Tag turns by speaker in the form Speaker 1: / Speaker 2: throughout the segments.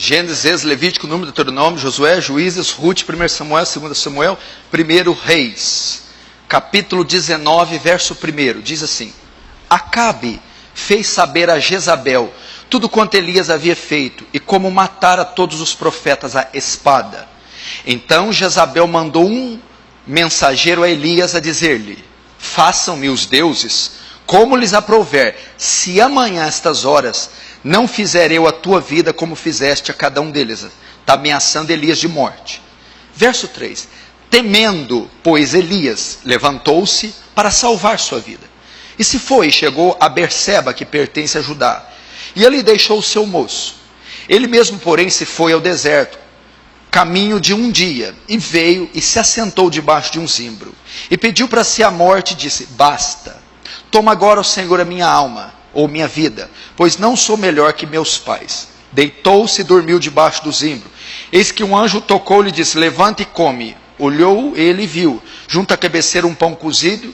Speaker 1: Gênesis, Levítico, Número, Deuteronômio, Josué, Juízes, Ruth, 1 Samuel, 2 Samuel, 1 Reis. Capítulo 19, verso 1, diz assim: Acabe fez saber a Jezabel tudo quanto Elias havia feito, e como matara todos os profetas à espada. Então Jezabel mandou um mensageiro a Elias a dizer-lhe: Façam-me os deuses como lhes aprouver, se amanhã a estas horas não fizer eu a tua vida como fizeste a cada um deles. Está ameaçando Elias de morte. Verso 3: Temendo, pois, Elias levantou-se para salvar sua vida, e se foi e chegou a Berseba, que pertence a Judá, e ali deixou o seu moço. Ele mesmo, porém, se foi ao deserto, caminho de um dia, e veio e se assentou debaixo de um zimbro, e pediu para si a morte, e disse: Basta, toma agora, ó Senhor, a minha alma, ou minha vida, pois não sou melhor que meus pais. Deitou-se e dormiu debaixo do zimbro. Eis que um anjo tocou-lhe e disse: Levanta e come. Olhou ele e viu, junto à cabeceira, um pão cozido,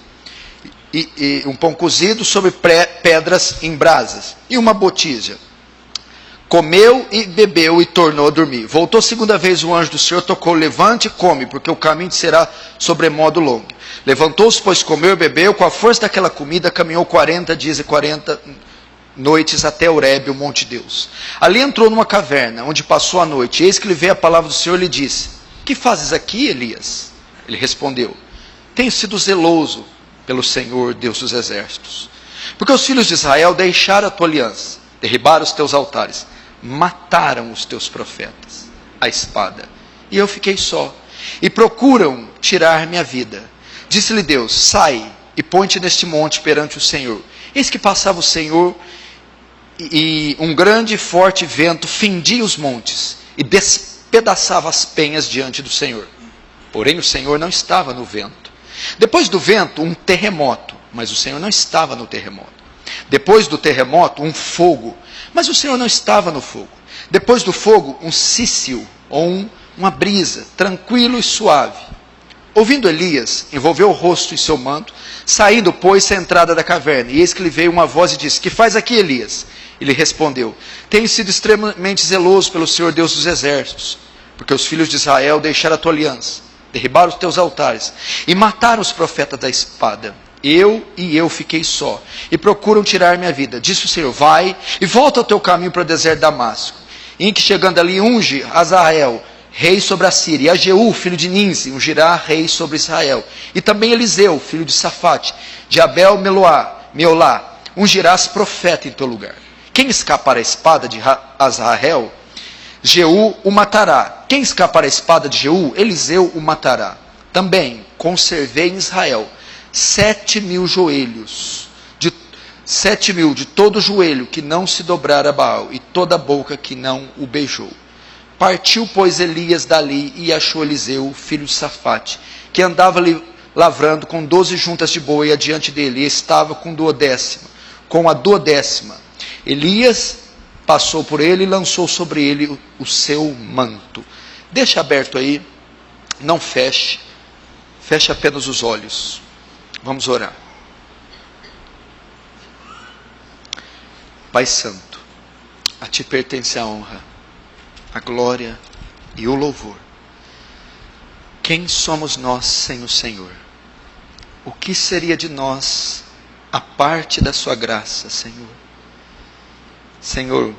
Speaker 1: sobre pedras em brasas, e uma botija. Comeu e bebeu e tornou a dormir. Voltou segunda vez o anjo do Senhor, tocou: Levante e come, porque o caminho será sobremodo longo. Levantou-se, pois comeu e bebeu, com a força daquela comida caminhou 40 dias e 40 noites até Horebe, o monte de Deus. Ali entrou numa caverna, onde passou a noite. Eis que lhe veio a palavra do Senhor e lhe disse: Que fazes aqui, Elias? Ele respondeu: Tenho sido zeloso pelo Senhor, Deus dos exércitos, porque os filhos de Israel deixaram a tua aliança, derribaram os teus altares, mataram os teus profetas à espada, e eu fiquei só, e procuram tirar minha vida. Disse-lhe Deus: Sai e põe-te neste monte perante o Senhor. Eis que passava o Senhor, e um grande e forte vento fendia os montes e despedaçava as penhas diante do Senhor. Porém o Senhor não estava no vento. Depois do vento, um terremoto, mas o Senhor não estava no terremoto. Depois do terremoto, um fogo, mas o Senhor não estava no fogo. Depois do fogo, um sício, ou uma brisa, tranquilo e suave. Ouvindo Elias, envolveu o rosto em seu manto, saindo, pôs-se à entrada da caverna, e eis que lhe veio uma voz e disse: Que faz aqui, Elias? Ele respondeu: Tenho sido extremamente zeloso pelo Senhor Deus dos exércitos, porque os filhos de Israel deixaram a tua aliança, derribaram os teus altares, e mataram os profetas da espada. Eu fiquei só, e procuram tirar minha vida. Disse o Senhor: Vai e volta ao teu caminho para o deserto de Damasco, em que chegando ali unge Azael, rei sobre a Síria, e a Jeú, filho de Ninsi, ungirá rei sobre Israel. E também Eliseu, filho de Safate, de Abel Meolá, ungirás profeta em teu lugar. Quem escapar à espada de Azael, Jeú o matará. Quem escapar à espada de Jeú, Eliseu o matará. Também conservei em Israel 7.000 joelhos, 7.000 de todo joelho que não se dobrar a Baal, e toda boca que não o beijou. Partiu, pois, Elias dali, e achou Eliseu, filho de Safate, que andava ali lavrando com 12 juntas de boi adiante dele, e estava com a duodécima. Elias passou por ele e lançou sobre ele o seu manto. Deixa aberto aí, não feche, feche apenas os olhos. Vamos orar. Pai Santo, a Ti pertence a honra, a glória e o louvor. Quem somos nós sem o Senhor? O que seria de nós a parte da Sua graça, Senhor? Senhor,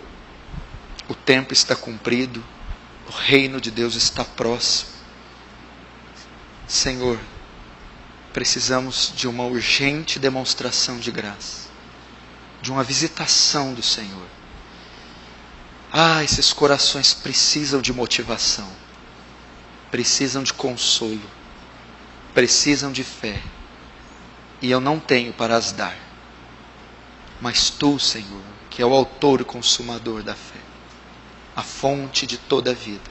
Speaker 1: o tempo está cumprido, o reino de Deus está próximo. Senhor, precisamos de uma urgente demonstração de graça, de uma visitação do Senhor. Esses corações precisam de motivação, precisam de consolo, precisam de fé, e eu não tenho para as dar. Mas Tu, Senhor, que é o autor e consumador da fé, a fonte de toda a vida,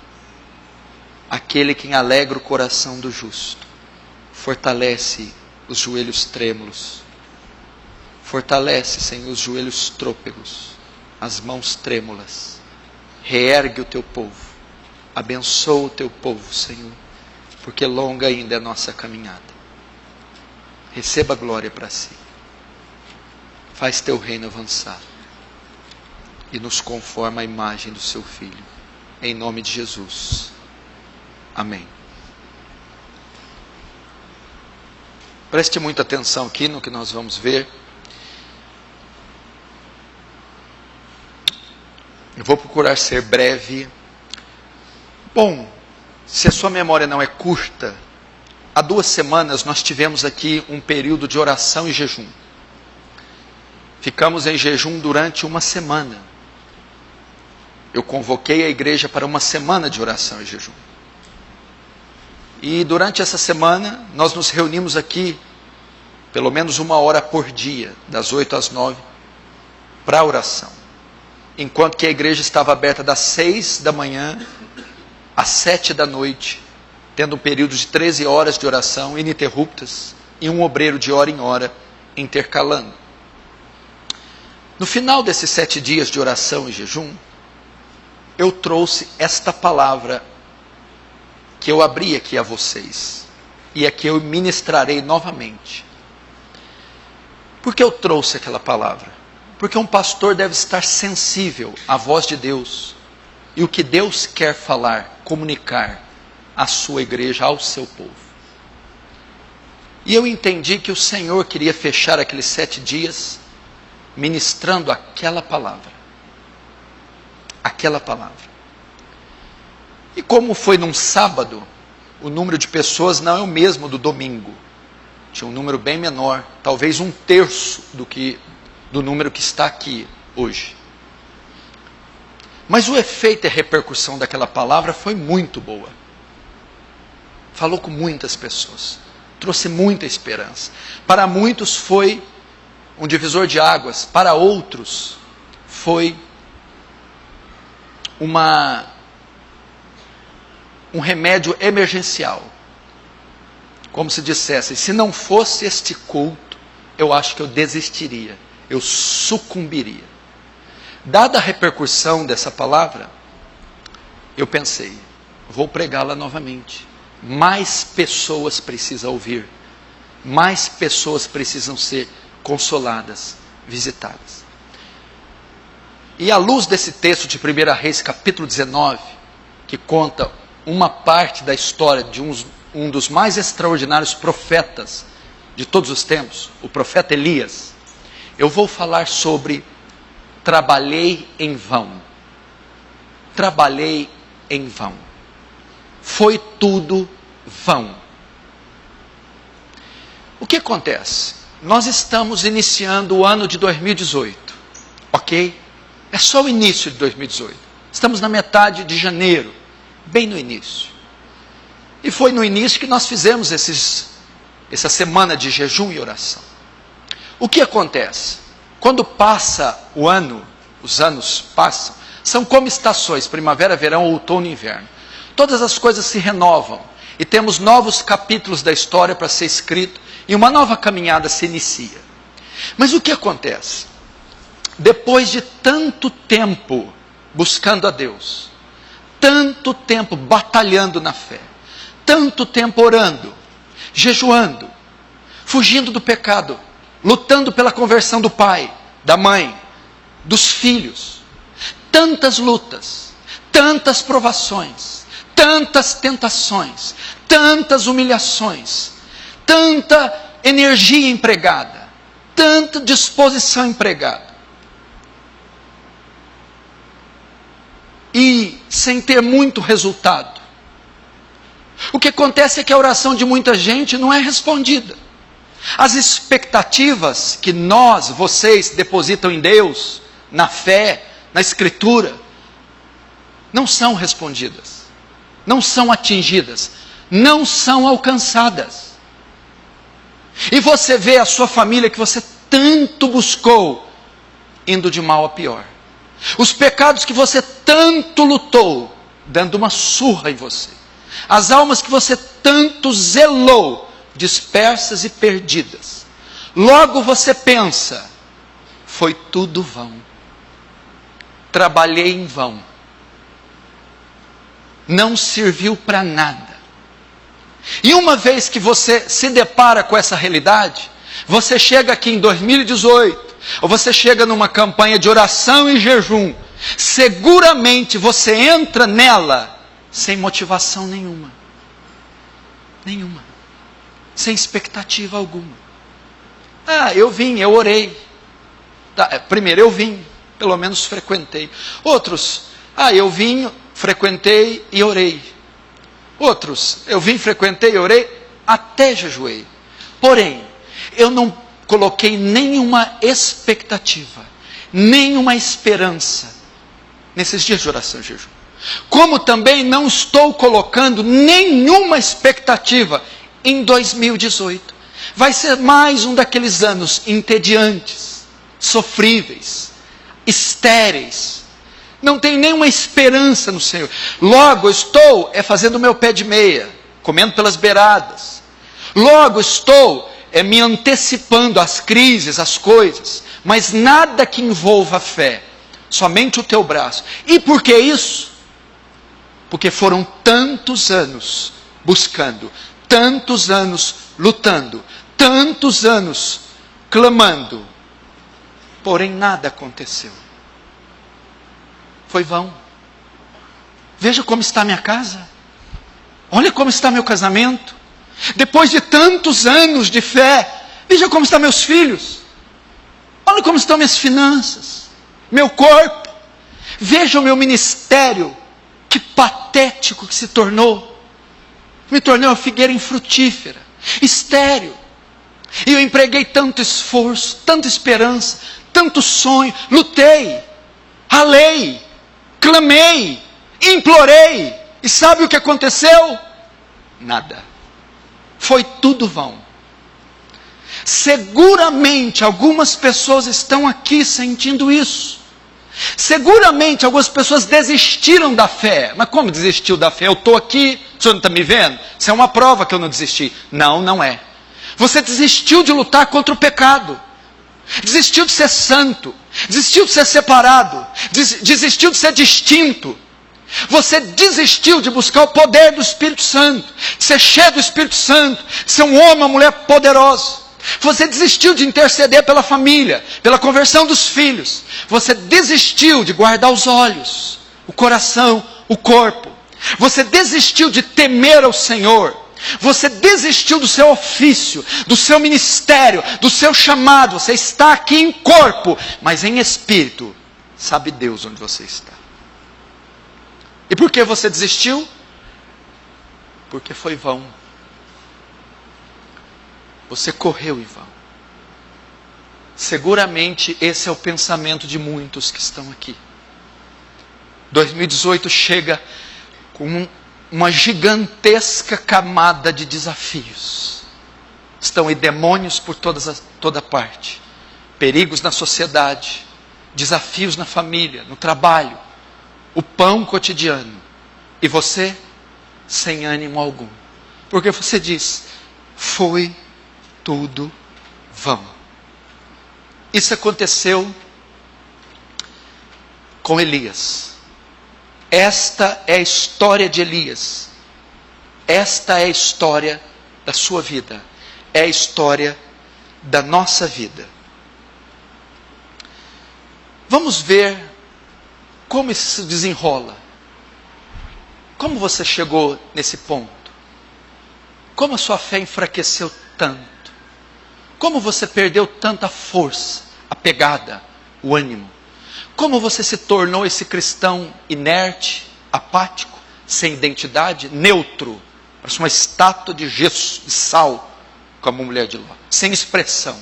Speaker 1: aquele que alegra o coração do justo, fortalece os joelhos trêmulos, fortalece, Senhor, os joelhos trôpegos, as mãos trêmulas. Reergue o Teu povo, abençoa o Teu povo, Senhor, porque longa ainda é a nossa caminhada. Receba a glória para Si. Faz Teu reino avançar e nos conforma à imagem do Seu Filho. em nome de Jesus. Amém. Preste muita atenção aqui no que nós vamos ver. Eu vou procurar ser breve. Bom, se a sua memória não é curta, há 2 semanas nós tivemos aqui um período de oração e jejum. Ficamos em jejum durante 1 semana. Eu convoquei a igreja para 1 semana de oração e jejum. E durante essa semana, nós nos reunimos aqui, pelo menos 1 hora por dia, das 8 às 9, para a oração. Enquanto que a igreja estava aberta das 6 da manhã às 7 da noite, tendo um período de 13 horas de oração ininterruptas, e um obreiro de hora em hora intercalando. No final desses 7 dias de oração e jejum, eu trouxe esta palavra que eu abri aqui a vocês, e aqui eu ministrarei novamente. Por que eu trouxe aquela palavra? Porque um pastor deve estar sensível à voz de Deus, e o que Deus quer falar, comunicar à sua igreja, ao seu povo. E eu entendi que o Senhor queria fechar aqueles 7 dias, ministrando aquela palavra. Aquela palavra. E como foi num sábado, o número de pessoas não é o mesmo do domingo. Tinha um número bem menor, talvez 1/3 do número que está aqui hoje. Mas o efeito e a repercussão daquela palavra foi muito boa. Falou com muitas pessoas, trouxe muita esperança. Para muitos foi um divisor de águas, para outros foi um remédio emergencial. Como se dissesse, se não fosse este culto, eu acho que eu desistiria, eu sucumbiria. Dada a repercussão dessa palavra, eu pensei, vou pregá-la novamente. Mais pessoas precisam ouvir, mais pessoas precisam ser consoladas, visitadas. E à luz desse texto de 1 Reis, capítulo 19, que conta uma parte da história de um dos mais extraordinários profetas de todos os tempos, o profeta Elias, eu vou falar sobre trabalhei em vão. Trabalhei em vão. Foi tudo vão. O que acontece? Nós estamos iniciando o ano de 2018, ok? É só o início de 2018. Estamos na metade de janeiro, bem no início. E foi no início que nós fizemos essa semana de jejum e oração. O que acontece? Quando passa o ano, os anos passam, são como estações, primavera, verão, outono e inverno. Todas as coisas se renovam e temos novos capítulos da história para ser escrito e uma nova caminhada se inicia. Mas o que acontece? Depois de tanto tempo buscando a Deus, tanto tempo batalhando na fé, tanto tempo orando, jejuando, fugindo do pecado, lutando pela conversão do pai, da mãe, dos filhos, tantas lutas, tantas provações, tantas tentações, tantas humilhações, tanta energia empregada, tanta disposição empregada. E sem ter muito resultado. O que acontece é que a oração de muita gente não é respondida. As expectativas que vocês depositam em Deus, na fé, na Escritura, não são respondidas, não são atingidas, não são alcançadas. E você vê a sua família que você tanto buscou, indo de mal a pior. Os pecados que você tanto lutou, dando uma surra em você. As almas que você tanto zelou, dispersas e perdidas. Logo você pensa, foi tudo vão. Trabalhei em vão. Não serviu para nada. E uma vez que você se depara com essa realidade, você chega aqui em 2018, ou você chega numa campanha de oração e jejum, seguramente você entra nela sem motivação nenhuma. Nenhuma. Sem expectativa alguma. Eu vim, eu orei. Primeiro eu vim, pelo menos frequentei. Outros, eu vim, frequentei e orei. Outros, eu vim, frequentei e orei, até jejuei. Porém, eu não coloquei nenhuma expectativa, nenhuma esperança nesses dias de oração e jejum. Como também não estou colocando nenhuma expectativa em 2018. Vai ser mais um daqueles anos entediantes, sofríveis, estéreis. Não tem nenhuma esperança no Senhor. Logo estou fazendo o meu pé de meia, comendo pelas beiradas. Logo estou me antecipando às crises, às coisas. Mas nada que envolva fé, somente o teu braço. E por que isso? Porque foram tantos anos buscando, tantos anos lutando, tantos anos clamando, porém nada aconteceu. Foi vão. Veja como está minha casa. Olha como está meu casamento. Depois de tantos anos de fé, veja como estão meus filhos. Olha como estão minhas finanças, meu corpo. Veja o meu ministério, que patético que se tornou. Me tornei uma figueira infrutífera, estéril. E eu empreguei tanto esforço, tanta esperança, tanto sonho, lutei, ralei, clamei, implorei. E sabe o que aconteceu? Nada. Foi tudo vão. Seguramente algumas pessoas estão aqui sentindo isso. Seguramente algumas pessoas desistiram da fé. Mas como desistiu da fé? Eu estou aqui, o senhor não está me vendo? Isso é uma prova que eu não desisti. Não, não é. Você desistiu de lutar contra o pecado. Desistiu de ser santo. Desistiu de ser separado. Desistiu de ser distinto. Você desistiu de buscar o poder do Espírito Santo. De ser cheio do Espírito Santo. De ser um homem, uma mulher poderosa. Você desistiu de interceder pela família, pela conversão dos filhos. Você desistiu de guardar os olhos, o coração, o corpo. Você desistiu de temer ao Senhor. Você desistiu do seu ofício, do seu ministério, do seu chamado. Você está aqui em corpo, mas em espírito. Sabe Deus onde você está. E por que você desistiu? Porque foi vão. Você correu em vão. Seguramente esse é o pensamento de muitos que estão aqui. 2018 chega com uma gigantesca camada de desafios. Estão aí demônios por toda parte. Perigos na sociedade. Desafios na família, no trabalho. O pão cotidiano. E você, sem ânimo algum. Porque você diz, foi tudo vão. Isso aconteceu com Elias. Esta é a história de Elias. Esta é a história da sua vida. É a história da nossa vida. Vamos ver como isso se desenrola. Como você chegou nesse ponto? Como a sua fé enfraqueceu tanto? Como você perdeu tanta força, a pegada, o ânimo? Como você se tornou esse cristão inerte, apático, sem identidade, neutro, parece uma estátua de gesso, de sal, como a mulher de Ló, sem expressão,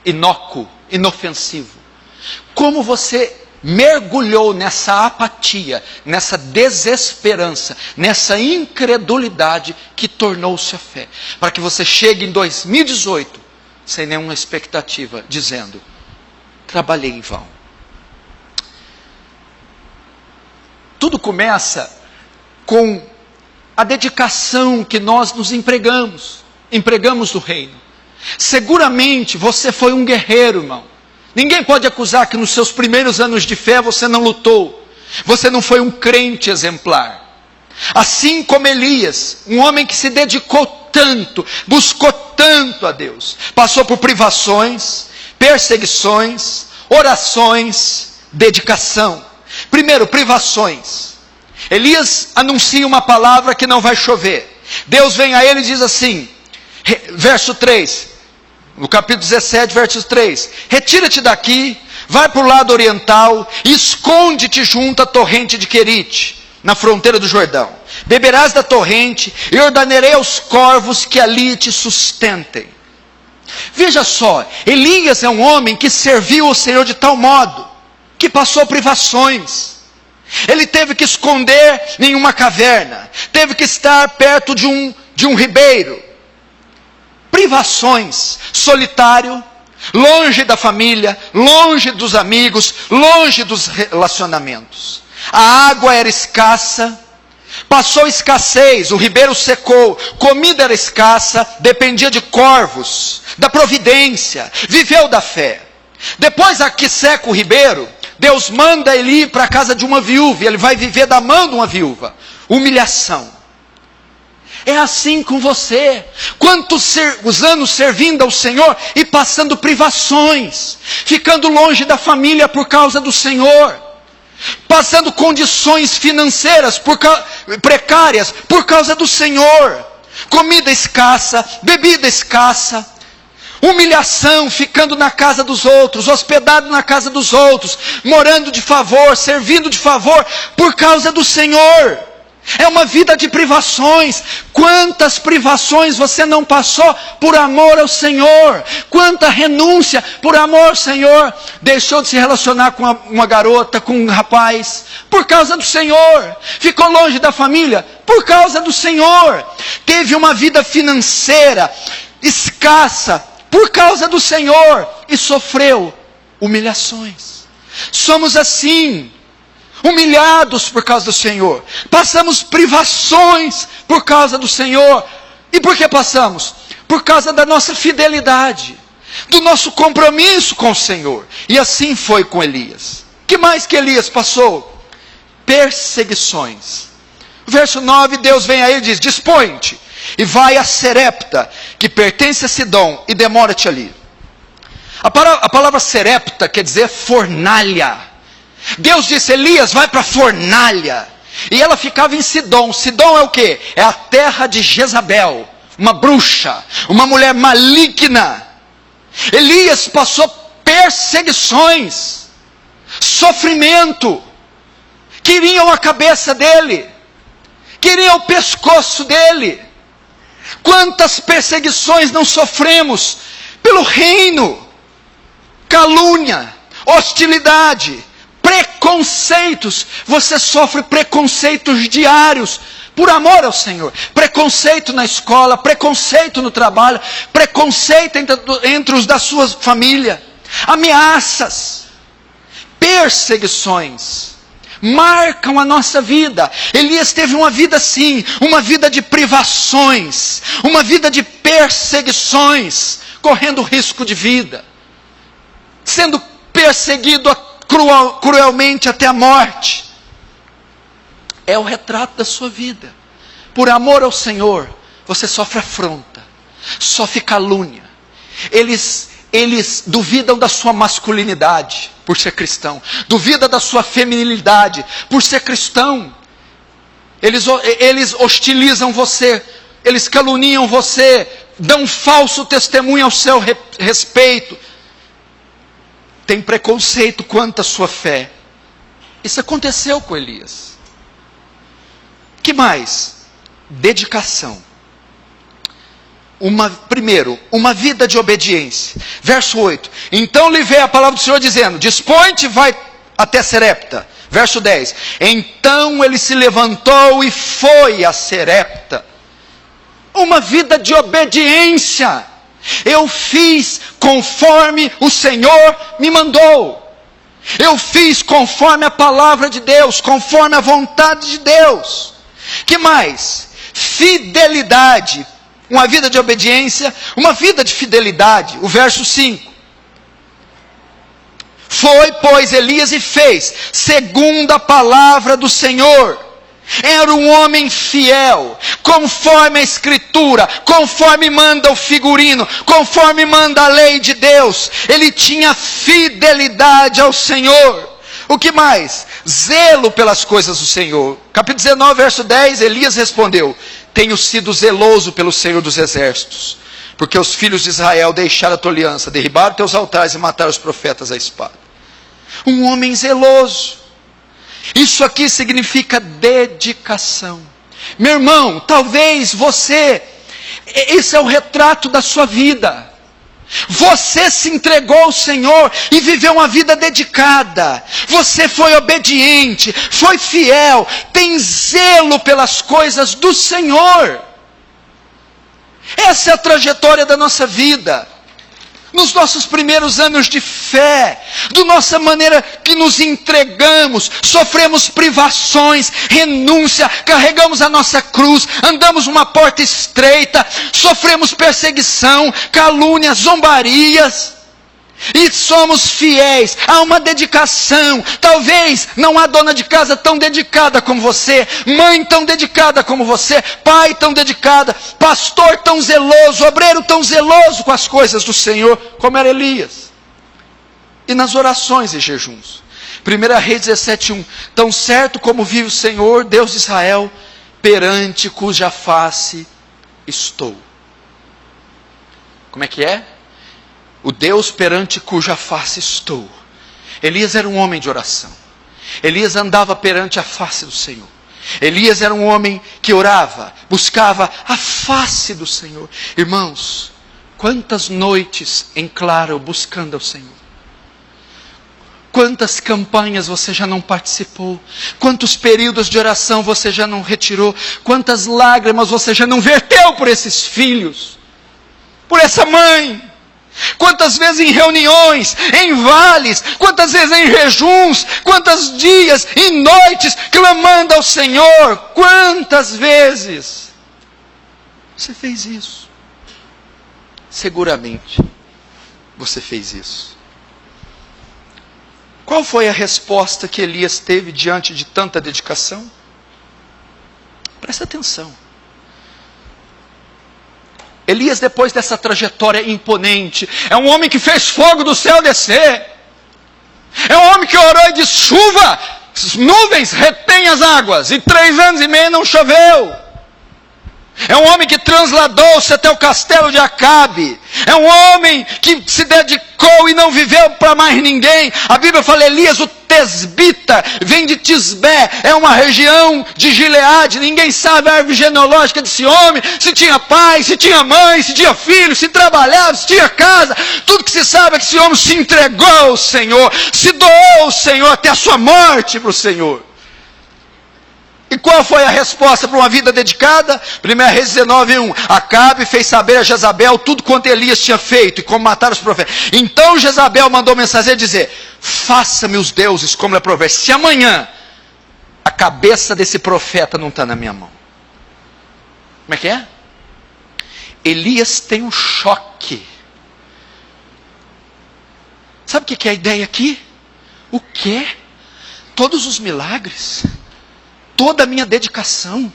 Speaker 1: inócuo, inofensivo? Como você mergulhou nessa apatia, nessa desesperança, nessa incredulidade que tornou-se a fé, para que você chegue em 2018 sem nenhuma expectativa, dizendo, trabalhei em vão. Tudo começa com a dedicação que nós nos empregamos do reino. Seguramente você foi um guerreiro, irmão. Ninguém pode acusar que nos seus primeiros anos de fé você não lutou. Você não foi um crente exemplar. Assim como Elias, um homem que se dedicou tanto, buscou tanto a Deus. Passou por privações, perseguições, orações, dedicação. Primeiro, privações. Elias anuncia uma palavra que não vai chover. Deus vem a ele e diz assim, verso 3, no capítulo 17, verso 3, retira-te daqui, vai para o lado oriental, e esconde-te junto à torrente de Querite, na fronteira do Jordão. Beberás da torrente, e ordenarei aos corvos que ali te sustentem. Veja só, Elias é um homem que serviu o Senhor de tal modo, que passou privações. Ele teve que esconder em uma caverna, teve que estar perto de um ribeiro. Privações, solitário, longe da família, longe dos amigos, longe dos relacionamentos. A água era escassa, passou escassez, o ribeiro secou, comida era escassa, dependia de corvos, da providência, viveu da fé. Depois que seca o ribeiro, Deus manda ele ir para a casa de uma viúva, e ele vai viver da mão de uma viúva. Humilhação. É assim com você. Quantos anos servindo ao Senhor e passando privações, ficando longe da família por causa do Senhor, passando condições financeiras precárias por causa do Senhor, comida escassa, bebida escassa, humilhação, ficando na casa dos outros, hospedado na casa dos outros, morando de favor, servindo de favor, por causa do Senhor. É uma vida de privações. Quantas privações você não passou por amor ao Senhor? Quanta renúncia por amor ao Senhor. Deixou de se relacionar com uma garota, com um rapaz, por causa do Senhor. Ficou longe da família, por causa do Senhor. Teve uma vida financeira escassa, por causa do Senhor, e sofreu humilhações. Somos assim, humilhados por causa do Senhor, passamos privações por causa do Senhor. E por que passamos? Por causa da nossa fidelidade, do nosso compromisso com o Senhor. E assim foi com Elias. Que mais que Elias passou? Perseguições. Verso 9, Deus vem a ele e diz, dispõe-te e vai a Serepta, que pertence a Sidom, e demora-te ali. A palavra Serepta quer dizer fornalha. Deus disse, Elias, vai para a fornalha. E ela ficava em Sidom. Sidom é o quê? É a terra de Jezabel, uma bruxa, uma mulher maligna. Elias passou perseguições, sofrimento. Queriam a cabeça dele, queriam o pescoço dele. Quantas perseguições não sofremos pelo reino? Calúnia, hostilidade, preconceitos. Você sofre preconceitos diários por amor ao Senhor. Preconceito na escola, preconceito no trabalho, preconceito entre os da sua família, ameaças, perseguições marcam a nossa vida. Elias teve uma vida assim, uma vida de privações, uma vida de perseguições, correndo risco de vida, sendo perseguido cruelmente até a morte. É o retrato da sua vida. Por amor ao Senhor, você sofre afronta, sofre calúnia. Eles duvidam da sua masculinidade por ser cristão, duvidam da sua feminilidade por ser cristão. Eles hostilizam você, eles caluniam você, dão falso testemunho ao seu respeito. Tem preconceito quanto à sua fé. Isso aconteceu com Elias. Que mais? Dedicação. Primeiro, uma vida de obediência. Verso 8. Então lhe veio a palavra do Senhor dizendo, dispõe-te e vai até Serepta. Verso 10. Então ele se levantou e foi a Serepta. Uma vida de obediência. Eu fiz conforme o Senhor me mandou. Eu fiz conforme a palavra de Deus, conforme a vontade de Deus. Que mais? Fidelidade. Uma vida de obediência, uma vida de fidelidade. O verso 5. Foi, pois, Elias e fez, segundo a palavra do Senhor. Era um homem fiel, conforme a Escritura, conforme manda o figurino, conforme manda a lei de Deus. Ele tinha fidelidade ao Senhor. O que mais? Zelo pelas coisas do Senhor. Capítulo 19, verso 10, Elias respondeu: tenho sido zeloso pelo Senhor dos exércitos, porque os filhos de Israel deixaram a tua aliança, derribaram teus altares e mataram os profetas à espada. Um homem zeloso. Isso aqui significa dedicação. Meu irmão, talvez esse é o retrato da sua vida. Você se entregou ao Senhor e viveu uma vida dedicada. Você foi obediente, foi fiel, tem zelo pelas coisas do Senhor. Essa é a trajetória da nossa vida. Nos nossos primeiros anos de fé, da nossa maneira que nos entregamos, sofremos privações, renúncia, carregamos a nossa cruz, andamos uma porta estreita, sofremos perseguição, calúnias, zombarias, e somos fiéis, há uma dedicação. Talvez não há dona de casa tão dedicada como você, mãe tão dedicada como você, pai tão dedicada, pastor tão zeloso, obreiro tão zeloso com as coisas do Senhor, como era Elias. E nas orações e jejuns. 1 Reis 17:1, tão certo como vive o Senhor, Deus de Israel, perante cuja face estou. Como é que é? O Deus perante cuja face estou. Elias era um homem de oração. Elias andava perante a face do Senhor. Elias era um homem que orava, buscava a face do Senhor. Irmãos, quantas noites em claro buscando ao Senhor? Quantas campanhas você já não participou? Quantos períodos de oração você já não retirou? Quantas lágrimas você já não verteu por esses filhos? Por essa mãe? Quantas vezes em reuniões, em vales, quantas vezes em jejuns, quantos dias e noites clamando ao Senhor, quantas vezes você fez isso? Seguramente você fez isso. Qual foi a resposta que Elias teve diante de tanta dedicação? Presta atenção. Elias, depois dessa trajetória imponente, é um homem que fez fogo do céu descer. É um homem que orou e disse: chuva, nuvens, retém as águas. E 3 anos e meio não choveu. É um homem que transladou-se até o castelo de Acabe. É um homem que se dedicou e não viveu para mais ninguém. A Bíblia fala: Elias, o tesbita, vem de Tisbé, é uma região de Gileade. Ninguém sabe a árvore genealógica desse homem, se tinha pai, se tinha mãe, se tinha filho, se trabalhava, se tinha casa. Tudo que se sabe é que esse homem se entregou ao Senhor, se doou ao Senhor até a sua morte para o Senhor. E qual foi a resposta para uma vida dedicada? 1 Reis 19:1. Acabe fez saber a Jezabel tudo quanto Elias tinha feito e como mataram os profetas. Então Jezabel mandou mensageiro dizer: faça-me os deuses como lhe aprouver, se amanhã a cabeça desse profeta não está na minha mão. Como é que é? Elias tem um choque. Sabe o que é a ideia aqui? O quê? Todos os milagres, toda a minha dedicação,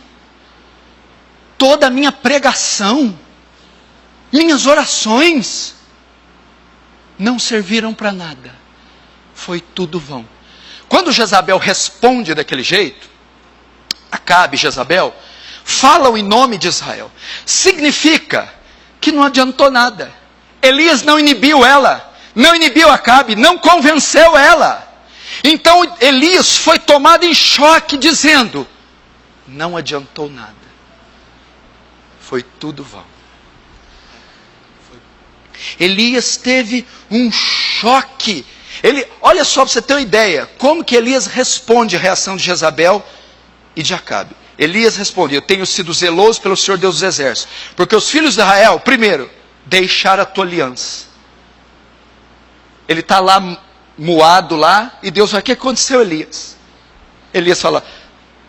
Speaker 1: toda a minha pregação, minhas orações, não serviram para nada. Foi tudo vão. Quando Jezabel responde daquele jeito, Acabe e Jezabel falam em nome de Israel. Significa que não adiantou nada. Elias não inibiu ela, não inibiu Acabe, não convenceu ela. Então Elias foi tomado em choque, dizendo: não adiantou nada, foi tudo vão. Elias teve um choque. Olha só para você ter uma ideia, como que Elias responde à reação de Jezabel e de Acabe. Elias responde: eu tenho sido zeloso pelo Senhor Deus dos exércitos, porque os filhos de Israel, primeiro, deixaram a tua aliança. Ele está lá moado lá, e Deus fala: o que aconteceu, Elias? Elias fala: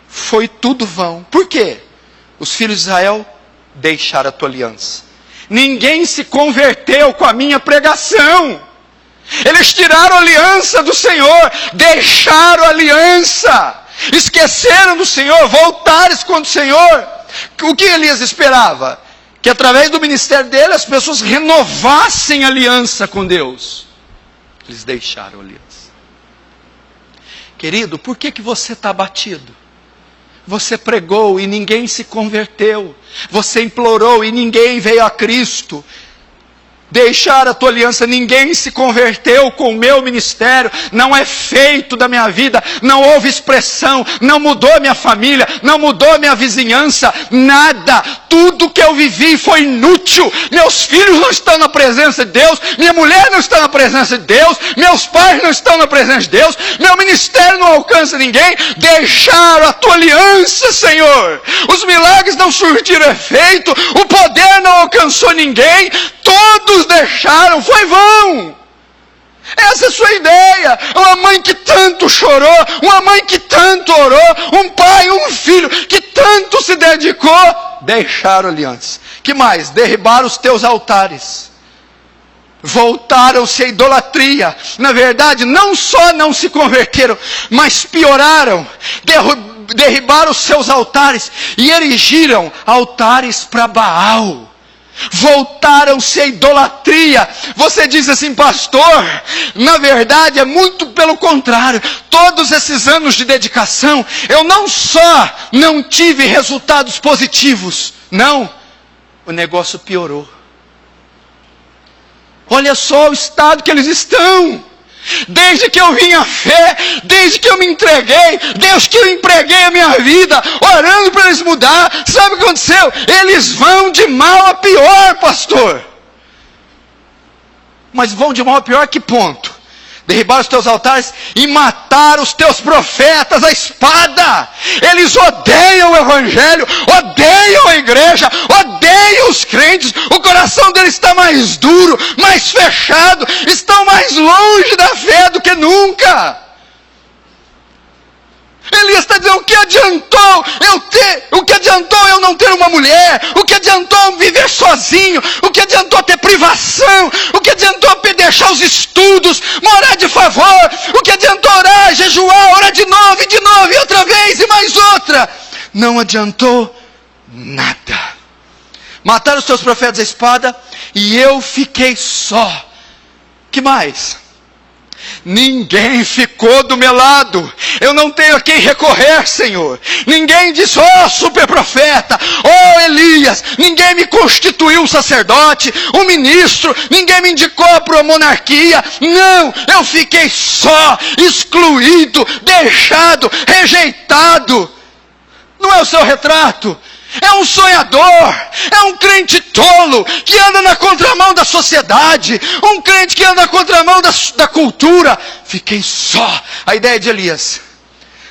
Speaker 1: foi tudo vão. Por quê? Os filhos de Israel deixaram a tua aliança. Ninguém se converteu com a minha pregação. Eles tiraram a aliança do Senhor, deixaram a aliança, esqueceram do Senhor, voltaram contra o Senhor. O que Elias esperava? Que através do ministério dele as pessoas renovassem a aliança com Deus. Eles deixaram a aliança. Querido, por que você está abatido? Você pregou e ninguém se converteu. Você implorou e ninguém veio a Cristo. Deixar a tua aliança, ninguém se converteu com o meu ministério, não é feito da minha vida, não houve expressão, não mudou a minha família, não mudou a minha vizinhança, nada, tudo que eu vivi foi inútil, meus filhos não estão na presença de Deus, minha mulher não está na presença de Deus, meus pais não estão na presença de Deus, meu ministério não alcança ninguém. Deixaram a tua aliança, Senhor, os milagres não surtiram efeito, o poder não alcançou ninguém, todos deixaram, foi vão. Essa é a sua ideia. Uma mãe que tanto chorou, uma mãe que tanto orou, um pai, um filho que tanto se dedicou, deixaram a aliança. Que mais? Derribaram os teus altares, voltaram-se à idolatria. Na verdade, não só não se converteram, mas pioraram, derribaram os seus altares e erigiram altares para Baal. Voltaram-se à idolatria. Você diz assim, pastor, na verdade é muito pelo contrário. Todos esses anos de dedicação, eu não só não tive resultados positivos, não, o negócio piorou. Olha só o estado que eles estão. Desde que eu vim à fé, desde que eu me entreguei, desde que eu empreguei a minha vida, orando para eles mudar, sabe o que aconteceu? Eles vão de mal a pior, pastor. Mas vão de mal a pior a que ponto? Derribaram os teus altares e mataram os teus profetas à espada. Eles odeiam o evangelho, odeiam a igreja, odeiam os crentes. O coração deles está mais duro, mais fechado, estão mais longe da fé do que nunca. Elias está dizendo, o que adiantou eu não ter uma mulher? O que adiantou viver sozinho? O que adiantou ter privação? O que adiantou deixar os estudos, morar de favor? O que adiantou orar, jejuar, orar de novo e outra vez e mais outra? Não adiantou nada. Mataram os teus profetas à espada e eu fiquei só. Que mais? Ninguém ficou do meu lado. Eu não tenho a quem recorrer, Senhor. Ninguém disse, super profeta, Elias. Ninguém me constituiu um sacerdote, um ministro. Ninguém me indicou para a monarquia. Não, eu fiquei só, excluído, deixado, rejeitado. Não é o seu retrato? É um sonhador, é um crente tolo, que anda na contramão da sociedade, um crente que anda na contramão da cultura. Fiquei só. A ideia de Elias: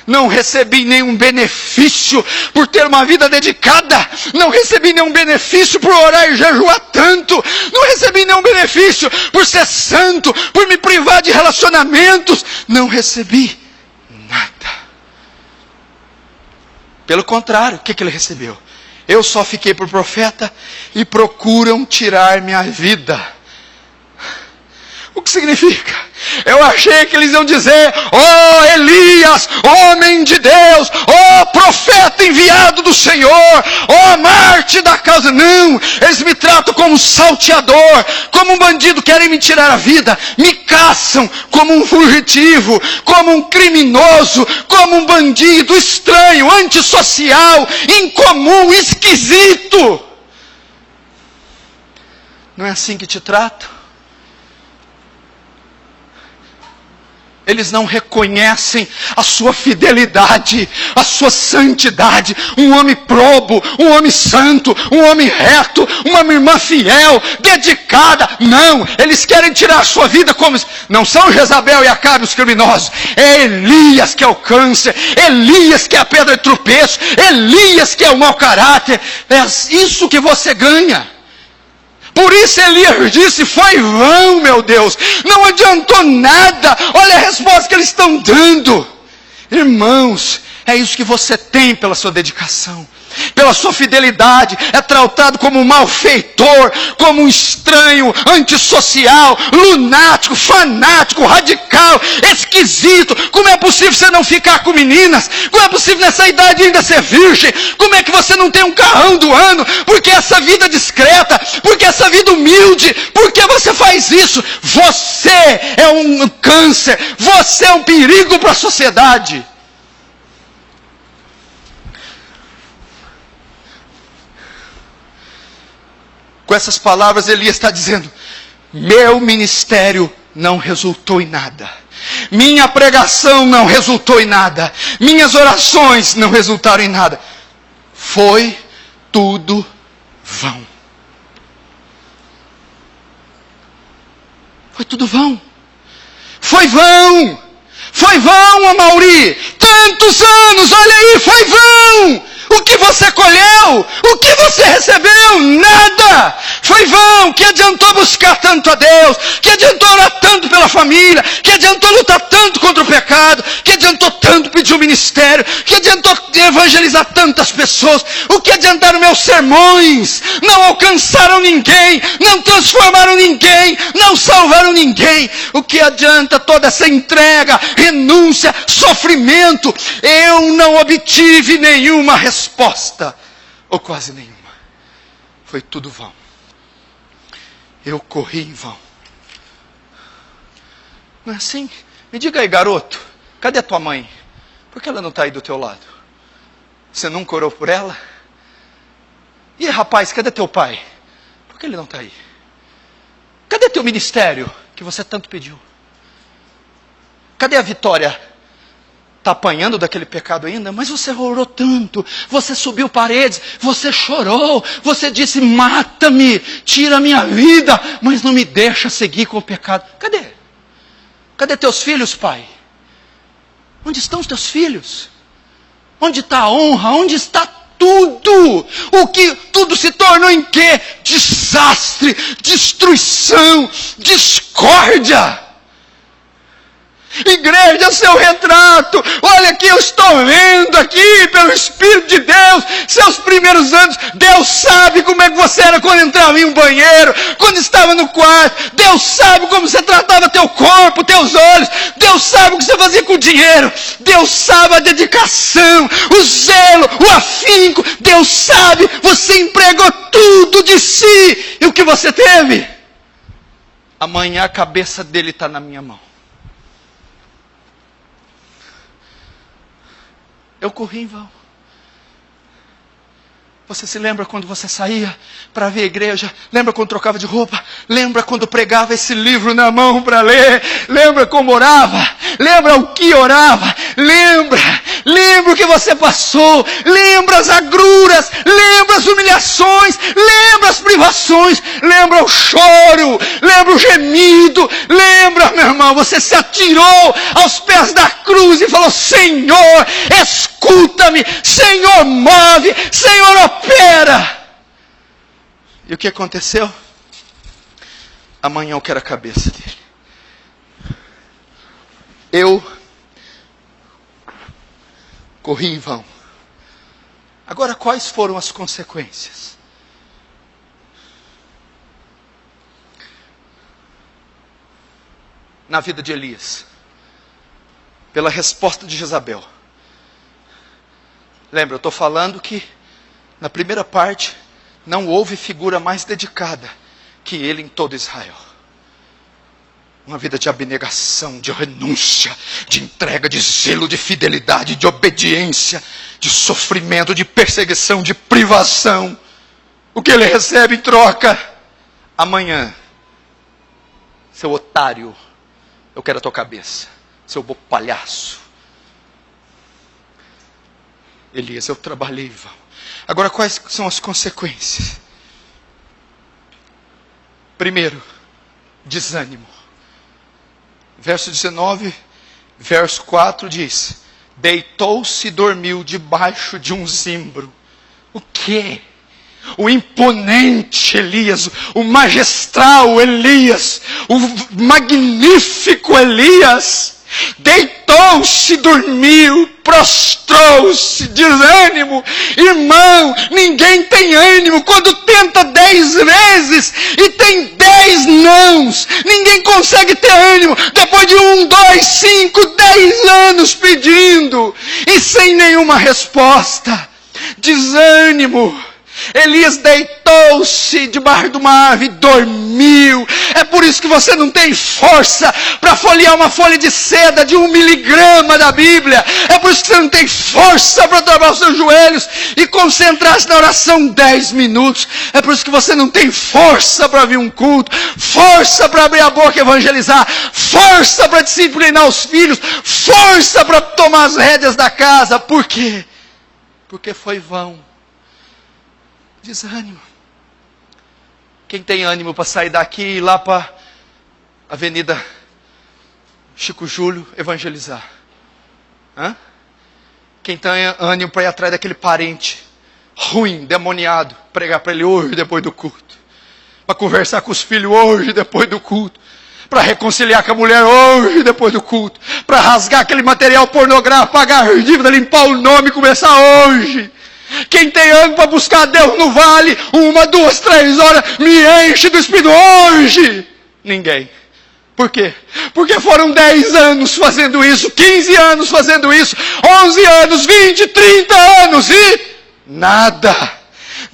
Speaker 1: não recebi nenhum benefício por ter uma vida dedicada, não recebi nenhum benefício por orar e jejuar tanto, não recebi nenhum benefício por ser santo, por me privar de relacionamentos, não recebi nada. Pelo contrário, o que ele recebeu? Eu só fiquei por profeta e procuram tirar minha vida. O que significa? Eu achei que eles iam dizer, Elias, homem de Deus, profeta enviado do Senhor, Marte da causa. Não, eles me tratam como salteador, como um bandido, querem me tirar a vida, me caçam como um fugitivo, como um criminoso, como um bandido estranho, antissocial, incomum, esquisito. Não é assim que te tratam? Eles não reconhecem a sua fidelidade, a sua santidade. Um homem probo, um homem santo, um homem reto, uma irmã fiel, dedicada. Não, eles querem tirar a sua vida como... Não são Jezabel e Acabe os criminosos. É Elias que é o câncer, Elias que é a pedra de tropeço, Elias que é o mau caráter. É isso que você ganha. Por isso Elias disse, foi vão, meu Deus, não adiantou nada. Olha a resposta que eles estão dando. Irmãos, é isso que você tem pela sua dedicação. pela sua fidelidade, é tratado como um malfeitor, como um estranho, antissocial, lunático, fanático, radical, esquisito. Como é possível você não ficar com meninas? Como é possível nessa idade ainda ser virgem? Como é que você não tem um carrão do ano? Por que essa vida discreta? Por que essa vida humilde? Por que você faz isso? Você é um câncer, você é um perigo para a sociedade. Com essas palavras, Elias está dizendo: meu ministério não resultou em nada. Minha pregação não resultou em nada. Minhas orações não resultaram em nada. Foi tudo vão. Foi tudo vão. Foi vão. Foi vão, Amauri. Tantos anos, olha aí, foi vão. O que você colheu? O que você recebeu? Nada! Foi vão! Que adiantou buscar tanto a Deus? Que adiantou orar tanto pela família? Que adiantou lutar tanto contra o pecado? Que adiantou tanto pedir o ministério? Que adiantou evangelizar tantas pessoas? O que adiantaram meus sermões? Não alcançaram ninguém, não transformaram ninguém, não salvaram ninguém. O que adianta toda essa entrega, renúncia, sofrimento? Eu não obtive nenhuma resposta, ou quase nenhuma. Foi tudo vão. Eu corri em vão. Não é assim? Me diga aí, garoto, cadê a tua mãe? Por que ela não está aí do teu lado? Você nunca orou por ela? E rapaz, cadê teu pai? Por que ele não está aí? Cadê teu ministério que você tanto pediu? Cadê a Vitória? Está apanhando daquele pecado ainda? Mas você orou tanto, você subiu paredes, você chorou, você disse: mata-me, tira a minha vida, mas não me deixa seguir com o pecado. Cadê? Cadê teus filhos, pai? Onde estão os teus filhos? Onde está a honra? Onde está tudo? O que tudo se tornou em quê? Desastre, destruição, discórdia. Igreja, seu retrato. Olha aqui, eu estou vendo aqui pelo Espírito de Deus seus primeiros anos. Deus sabe como é que você era quando entrava em um banheiro, quando estava no quarto. Deus sabe como você tratava teu corpo, teus olhos. Deus sabe o que você fazia com o dinheiro. Deus sabe a dedicação, o zelo, o afinco. Deus sabe, você empregou tudo de si. E o que você teve? Amanhã a cabeça dele está na minha mão. Eu corri em vão. Você se lembra quando você saía para ver a igreja? Lembra quando trocava de roupa? Lembra quando pregava esse livro na mão para ler? Lembra como orava? Lembra o que orava? Lembra o que você passou? Lembra as agruras? Lembra as humilhações? Lembra as privações? Lembra o choro? Lembra o gemido? Lembra, meu irmão, você se atirou aos pés da cruz e falou: Senhor, escuta-me, Senhor, move, Senhor, opera. E o que aconteceu? Amanhã eu quero a cabeça dele. Eu corri em vão. Agora, quais foram as consequências? Na vida de Elias, pela resposta de Jezabel. Lembra, eu estou falando que na primeira parte não houve figura mais dedicada que ele em todo Israel. Uma vida de abnegação, de renúncia, de entrega, de zelo, de fidelidade, de obediência, de sofrimento, de perseguição, de privação. O que ele recebe em troca? Amanhã, seu otário, eu quero a tua cabeça, seu palhaço. Elias, eu trabalhei, vão. Agora, quais são as consequências? Primeiro, desânimo. Verso 19, verso 4 diz: deitou-se e dormiu debaixo de um zimbro. O quê? O imponente Elias, o magistral Elias, o magnífico Elias, Deitou-se, dormiu, prostrou-se, desânimo. Irmão, ninguém tem ânimo quando tenta 10 vezes e tem 10 nãos. Ninguém consegue ter ânimo depois de 1, 2, 5, 10 anos pedindo e sem nenhuma resposta. Desânimo. Elias deitou-se debaixo de uma árvore e dormiu. É por isso que você não tem força para folhear uma folha de seda de 1 miligrama da Bíblia. É por isso que você não tem força para trabalhar os seus joelhos e concentrar-se na oração 10 minutos. É por isso que você não tem força para vir um culto, força para abrir a boca e evangelizar, força para disciplinar os filhos, força para tomar as rédeas da casa. Por quê? Porque foi vão. Desânimo. Quem tem ânimo para sair daqui e ir lá para a Avenida Chico Júlio evangelizar? Hã? Quem tem ânimo para ir atrás daquele parente ruim, demoniado, pregar para ele hoje depois do culto? Para conversar com os filhos hoje depois do culto? Para reconciliar com a mulher hoje depois do culto? Para rasgar aquele material pornográfico, pagar a dívida, limpar o nome e começar hoje? Quem tem ânimo para buscar Deus no vale, 1, 2, 3 horas, me enche do Espírito hoje? Ninguém. Por quê? Porque foram 10 anos fazendo isso, 15 anos fazendo isso, 11 anos, 20, 30 anos e nada.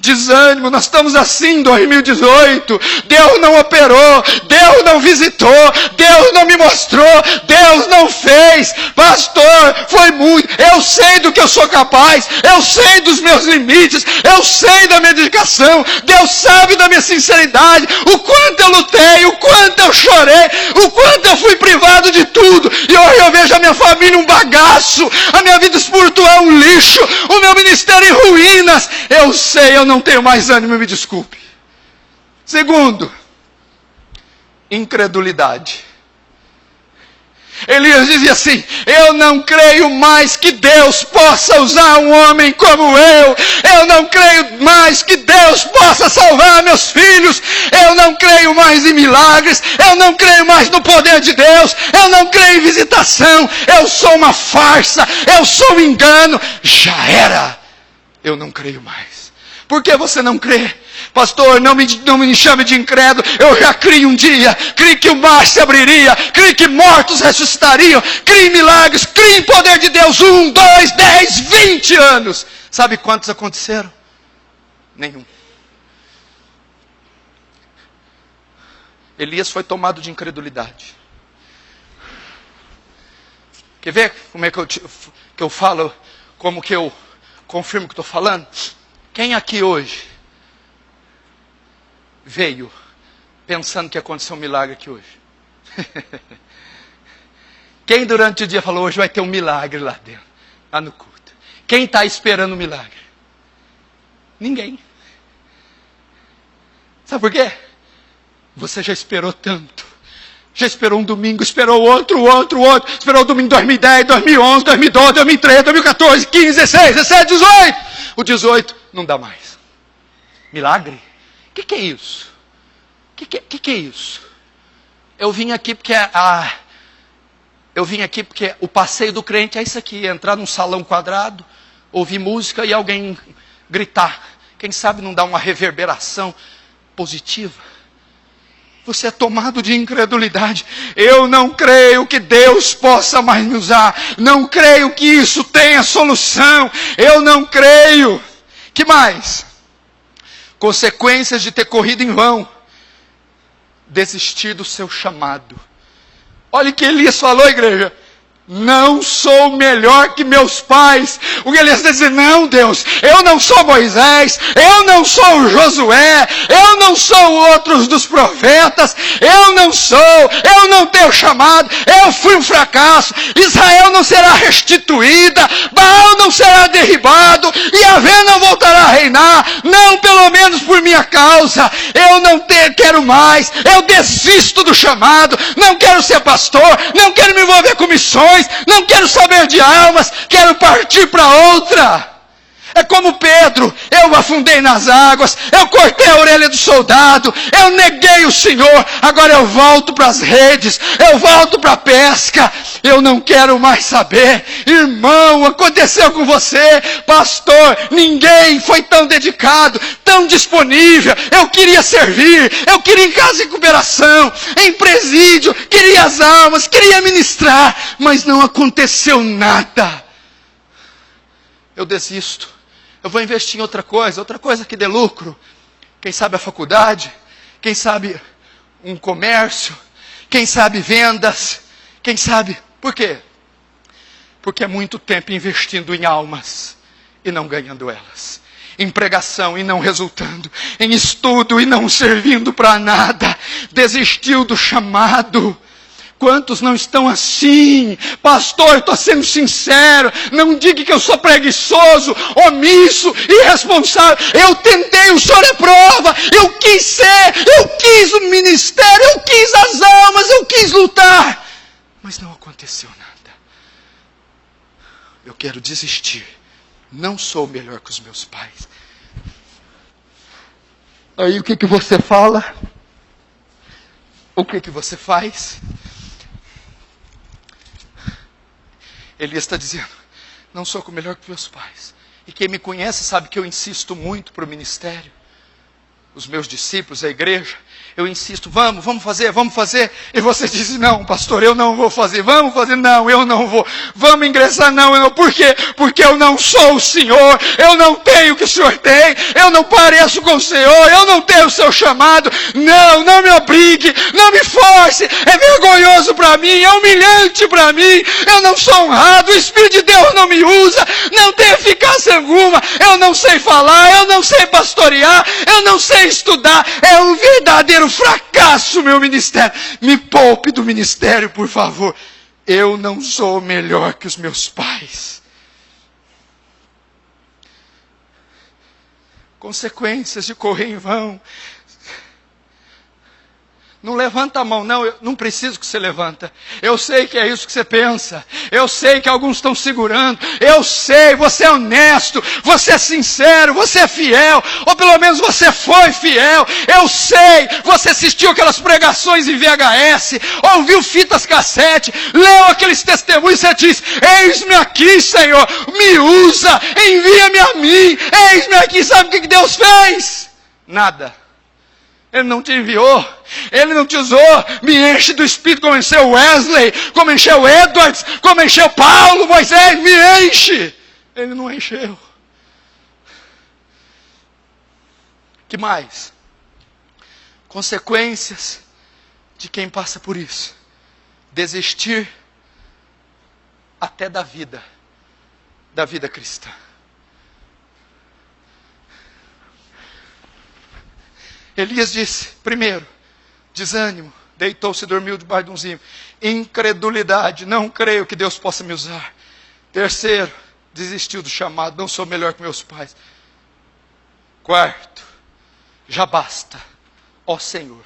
Speaker 1: Desânimo, nós estamos assim em 2018, Deus não operou, Deus não visitou, Deus não me mostrou, Deus não fez, pastor, foi muito, eu sei do que eu sou capaz, eu sei dos meus limites, eu sei da minha dedicação, Deus sabe da minha sinceridade, o quanto eu lutei, o quanto eu chorei, o quanto eu fui privado de tudo, e hoje eu vejo a minha família um bagaço, a minha vida espiritual um lixo, o meu ministério em ruínas, eu sei, eu não tenho mais ânimo, me desculpe. Segundo, incredulidade. Elias dizia assim: eu não creio mais que Deus possa usar um homem como eu não creio mais que Deus possa salvar meus filhos, eu não creio mais em milagres, eu não creio mais no poder de Deus, eu não creio em visitação, eu sou uma farsa, eu sou um engano, já era, eu não creio mais. Por que você não crê? Pastor, não me chame de incrédulo, eu já criei um dia, criei que o mar se abriria, criei que mortos ressuscitariam, criei em milagres, criei em poder de Deus, 1, 2, 10, 20 anos. Sabe quantos aconteceram? Nenhum. Elias foi tomado de incredulidade. Quer ver como é que eu falo, como que eu confirmo o que estou falando? Quem aqui hoje veio pensando que aconteceu um milagre aqui hoje? Quem durante o dia falou, hoje vai ter um milagre lá dentro, lá no culto? Quem está esperando o milagre? Ninguém. Sabe por quê? Você já esperou tanto. Já esperou um domingo, esperou outro, esperou o domingo 2010, 2011, 2012, 2013, 2014, 15, 16, 17, 18. O 18 não dá mais. Milagre? O que é isso? O que é isso? Eu vim aqui porque o passeio do crente é isso aqui, entrar num salão quadrado, ouvir música e alguém gritar. Quem sabe não dá uma reverberação positiva? Você é tomado de incredulidade. Eu não creio que Deus possa mais me usar. Não creio que isso tenha solução. Eu não creio. Que mais? Consequências de ter corrido em vão. Desistir do seu chamado. Olha o que Elias falou, igreja. Não sou melhor que meus pais. O que Elias está dizendo, não, Deus, eu não sou Moisés, eu não sou Josué, eu não sou outros dos profetas, eu não tenho chamado, eu fui um fracasso, Israel não será restituída, Baal não será derribado, Yahvé não voltará a reinar, não pelo menos por minha causa, eu não quero mais, eu desisto do chamado, não quero ser pastor, não quero me envolver com missões, não quero saber de almas, quero partir para outra. É como Pedro, eu afundei nas águas, eu cortei a orelha do soldado, eu neguei o Senhor, agora eu volto para as redes, eu volto para a pesca, eu não quero mais saber. Irmão, aconteceu com você, pastor, ninguém foi tão dedicado, tão disponível. Eu queria servir, eu queria em casa de recuperação, em presídio, queria as almas, queria ministrar, mas não aconteceu nada. Eu desisto. Eu vou investir em outra coisa que dê lucro. Quem sabe a faculdade, quem sabe um comércio, quem sabe vendas, quem sabe... Por quê? Porque é muito tempo investindo em almas e não ganhando elas. Em pregação e não resultando. Em estudo e não servindo para nada. Desistiu do chamado. Quantos não estão assim? Pastor, estou sendo sincero. Não diga que eu sou preguiçoso, omisso, irresponsável. Eu tentei, o Senhor é prova. Eu quis ser, eu quis o ministério, eu quis as almas, eu quis lutar. Mas não aconteceu nada. Eu quero desistir. Não sou melhor que os meus pais. Aí o que você fala? O que você faz? Elias está dizendo, não sou melhor que meus pais. E quem me conhece sabe que eu insisto muito para o ministério. Os meus discípulos, a igreja, eu insisto, vamos fazer. E você diz, não, pastor, eu não vou fazer. Vamos fazer, não, eu não vou. Vamos ingressar, não, eu não. Por quê? Porque eu não sou o Senhor, eu não tenho o que o Senhor tem, eu não pareço com o Senhor, eu não tenho o seu chamado. Não me obrigue, não me force, é vergonhoso para mim, é humilhante para mim, eu não sou honrado, o Espírito de Deus não me usa, não tem eficácia alguma, eu não sei falar, eu não sei pastorear, eu não sei estudar, é um verdadeiro fracasso meu ministério. Me poupe do ministério, por favor. Eu não sou melhor que os meus pais. Consequências de correr em vão. Não levanta a mão, não, eu não preciso que você levanta. Eu sei que é isso que você pensa. Eu sei que alguns estão segurando. Eu sei, você é honesto, você é sincero, você é fiel. Ou pelo menos você foi fiel. Eu sei, você assistiu aquelas pregações em VHS, ouviu fitas cassete, leu aqueles testemunhos e você diz, eis-me aqui, Senhor, me usa, envia-me a mim, eis-me aqui. Sabe o que Deus fez? Nada. Ele não te enviou, Ele não te usou. Me enche do Espírito como encheu Wesley, como encheu Edwards, como encheu Paulo, Moisés, me enche. Ele não encheu. Que mais? Consequências de quem passa por isso. Desistir até da vida cristã. Elias disse, primeiro, desânimo, deitou-se e dormiu debaixo de um zimo. Incredulidade, não creio que Deus possa me usar. Terceiro, desistiu do chamado, não sou melhor que meus pais. Quarto, já basta, ó Senhor,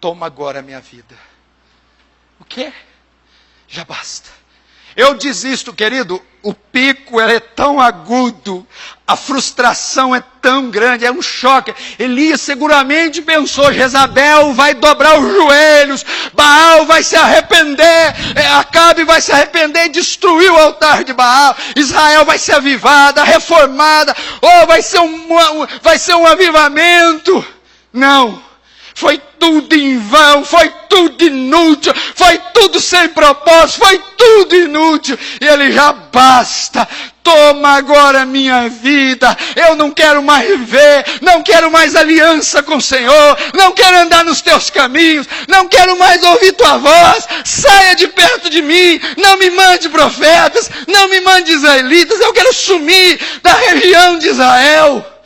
Speaker 1: toma agora a minha vida. O quê? Já basta. Eu desisto, querido, o pico é tão agudo, a frustração é tão grande, é um choque. Elias seguramente pensou, Jezabel vai dobrar os joelhos, Baal vai se arrepender, Acabe vai se arrepender e destruir o altar de Baal, Israel vai ser avivada, reformada, vai ser um avivamento. Não. Foi tudo em vão, foi tudo inútil, foi tudo sem propósito, foi tudo inútil. E ele já basta, toma agora a minha vida, eu não quero mais viver, não quero mais aliança com o Senhor, não quero andar nos teus caminhos, não quero mais ouvir tua voz, saia de perto de mim, não me mande profetas, não me mande israelitas, eu quero sumir da região de Israel.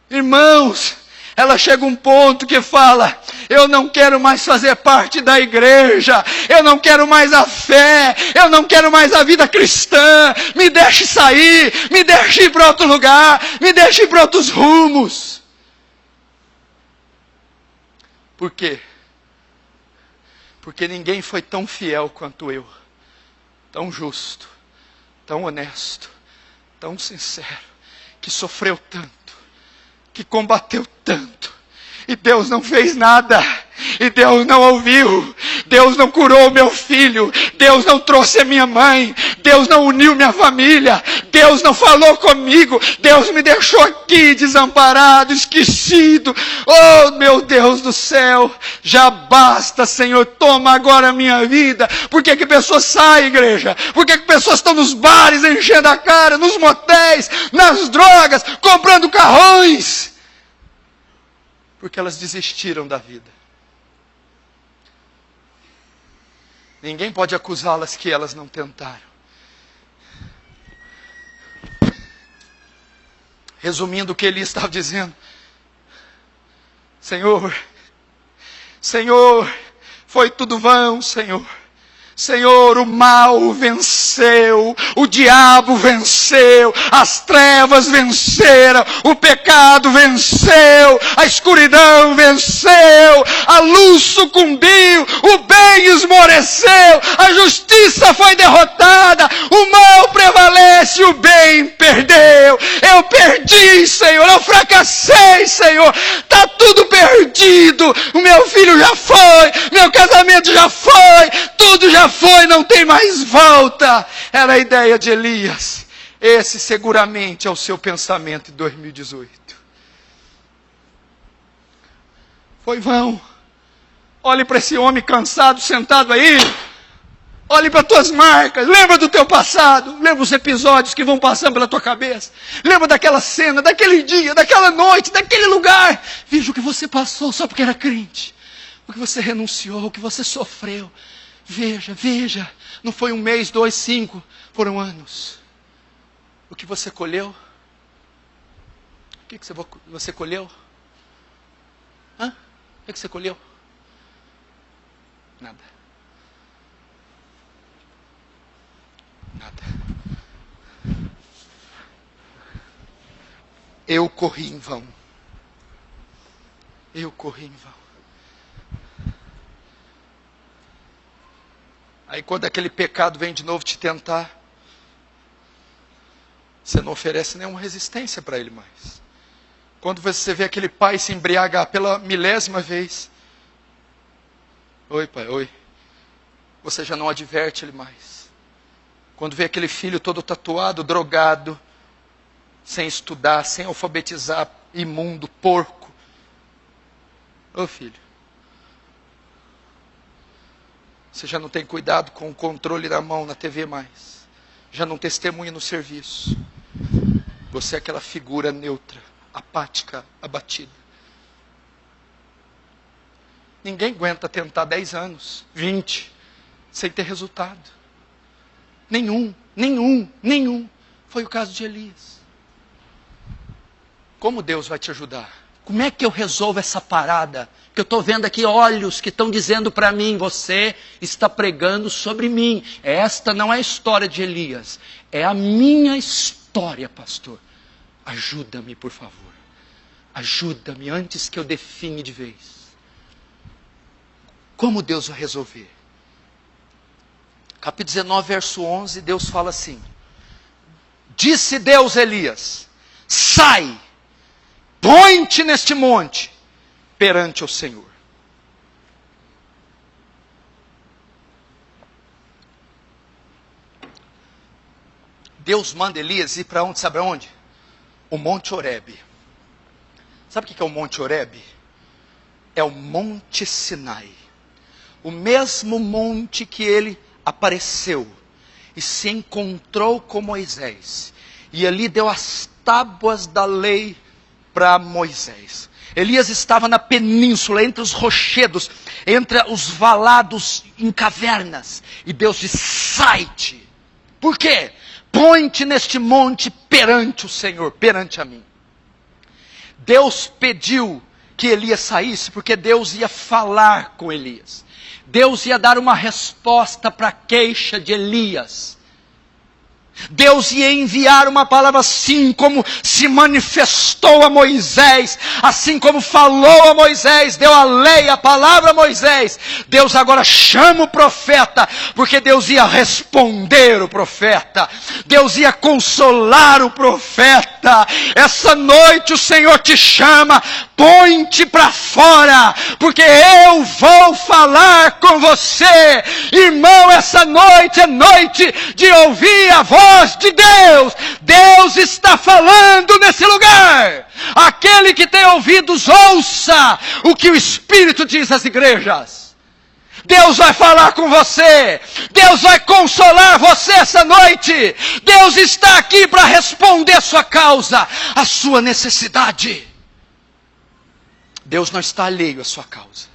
Speaker 1: Irmãos, ela chega um ponto que fala, eu não quero mais fazer parte da igreja, eu não quero mais a fé, eu não quero mais a vida cristã, me deixe sair, me deixe ir para outro lugar, me deixe ir para outros rumos. Por quê? Porque ninguém foi tão fiel quanto eu, tão justo, tão honesto, tão sincero, que sofreu tanto, que combateu tanto, e Deus não fez nada, e Deus não ouviu, Deus não curou meu filho, Deus não trouxe a minha mãe, Deus não uniu minha família, Deus não falou comigo, Deus me deixou aqui desamparado, esquecido. Oh meu Deus do céu, já basta, Senhor, toma agora a minha vida. Por que pessoas saem, igreja? Por que pessoas estão nos bares enchendo a cara, nos motéis, nas drogas, comprando carrões? Porque elas desistiram da vida. Ninguém pode acusá-las que elas não tentaram. Resumindo o que ele estava dizendo: Senhor, foi tudo vão, Senhor. Senhor, o mal venceu, o diabo venceu, as trevas venceram, o pecado venceu, a escuridão venceu, a luz sucumbiu, o bem esmoreceu, a justiça foi derrotada, o mal prevalece, o bem perdeu. Eu perdi, Senhor, eu fracassei, Senhor, está tudo perdido, o meu filho já foi, meu casamento já foi, tudo já foi, não tem mais volta. Era a ideia de Elias. Esse seguramente é o seu pensamento em 2018. Foi vão. Olhe para esse homem cansado, sentado aí. Olhe para as tuas marcas. Lembra do teu passado. Lembra os episódios que vão passando pela tua cabeça. Lembra daquela cena, daquele dia, daquela noite, daquele lugar. Veja o que você passou só porque era crente. O que você renunciou, o que você sofreu. Veja, não foi 1 mês, 2, 5, foram anos. O que você colheu? O que você colheu? Hã? O que você colheu? Nada. Eu corri em vão. Aí quando aquele pecado vem de novo te tentar, você não oferece nenhuma resistência para ele mais. Quando você vê aquele pai se embriagar pela 1000ª vez, oi pai, oi, você já não adverte ele mais. Quando vê aquele filho todo tatuado, drogado, sem estudar, sem alfabetizar, imundo, porco, ô filho, você já não tem cuidado com o controle na mão, na TV mais. Já não testemunha no serviço. Você é aquela figura neutra, apática, abatida. Ninguém aguenta tentar 10 anos, 20, sem ter resultado. Nenhum. Foi o caso de Elias. Como Deus vai te ajudar? Como é que eu resolvo essa parada? Que eu estou vendo aqui olhos que estão dizendo para mim, você está pregando sobre mim. Esta não é a história de Elias, é a minha história, pastor. Ajuda-me, por favor. Ajuda-me antes que eu define de vez. Como Deus vai resolver? Capítulo 19, verso 11, Deus fala assim: disse Deus a Elias: sai, põe-te neste monte perante o Senhor. Deus manda Elias ir para onde? Sabe aonde? O Monte Horebe. Sabe o que é o Monte Horebe? É o Monte Sinai. O mesmo monte que ele apareceu e se encontrou com Moisés. E ali deu as tábuas da lei para Moisés. Elias estava na península, entre os rochedos, entre os valados em cavernas. E Deus disse: sai-te. Por quê? Põe-te neste monte perante o Senhor, perante a mim. Deus pediu que Elias saísse, porque Deus ia falar com Elias. Deus ia dar uma resposta para a queixa de Elias. Deus ia enviar uma palavra assim como se manifestou a Moisés, assim como falou a Moisés, deu a lei, a palavra a Moisés. Deus agora chama o profeta, porque Deus ia responder o profeta, Deus ia consolar o profeta. Essa noite o Senhor te chama, põe-te para fora, porque eu vou falar com você. Irmão, essa noite é noite de ouvir a voz de Deus. Deus está falando nesse lugar. Aquele que tem ouvidos, ouça o que o Espírito diz às igrejas. Deus vai falar com você. Deus vai consolar você essa noite. Deus está aqui para responder a sua causa, a sua necessidade. Deus não está alheio à sua causa.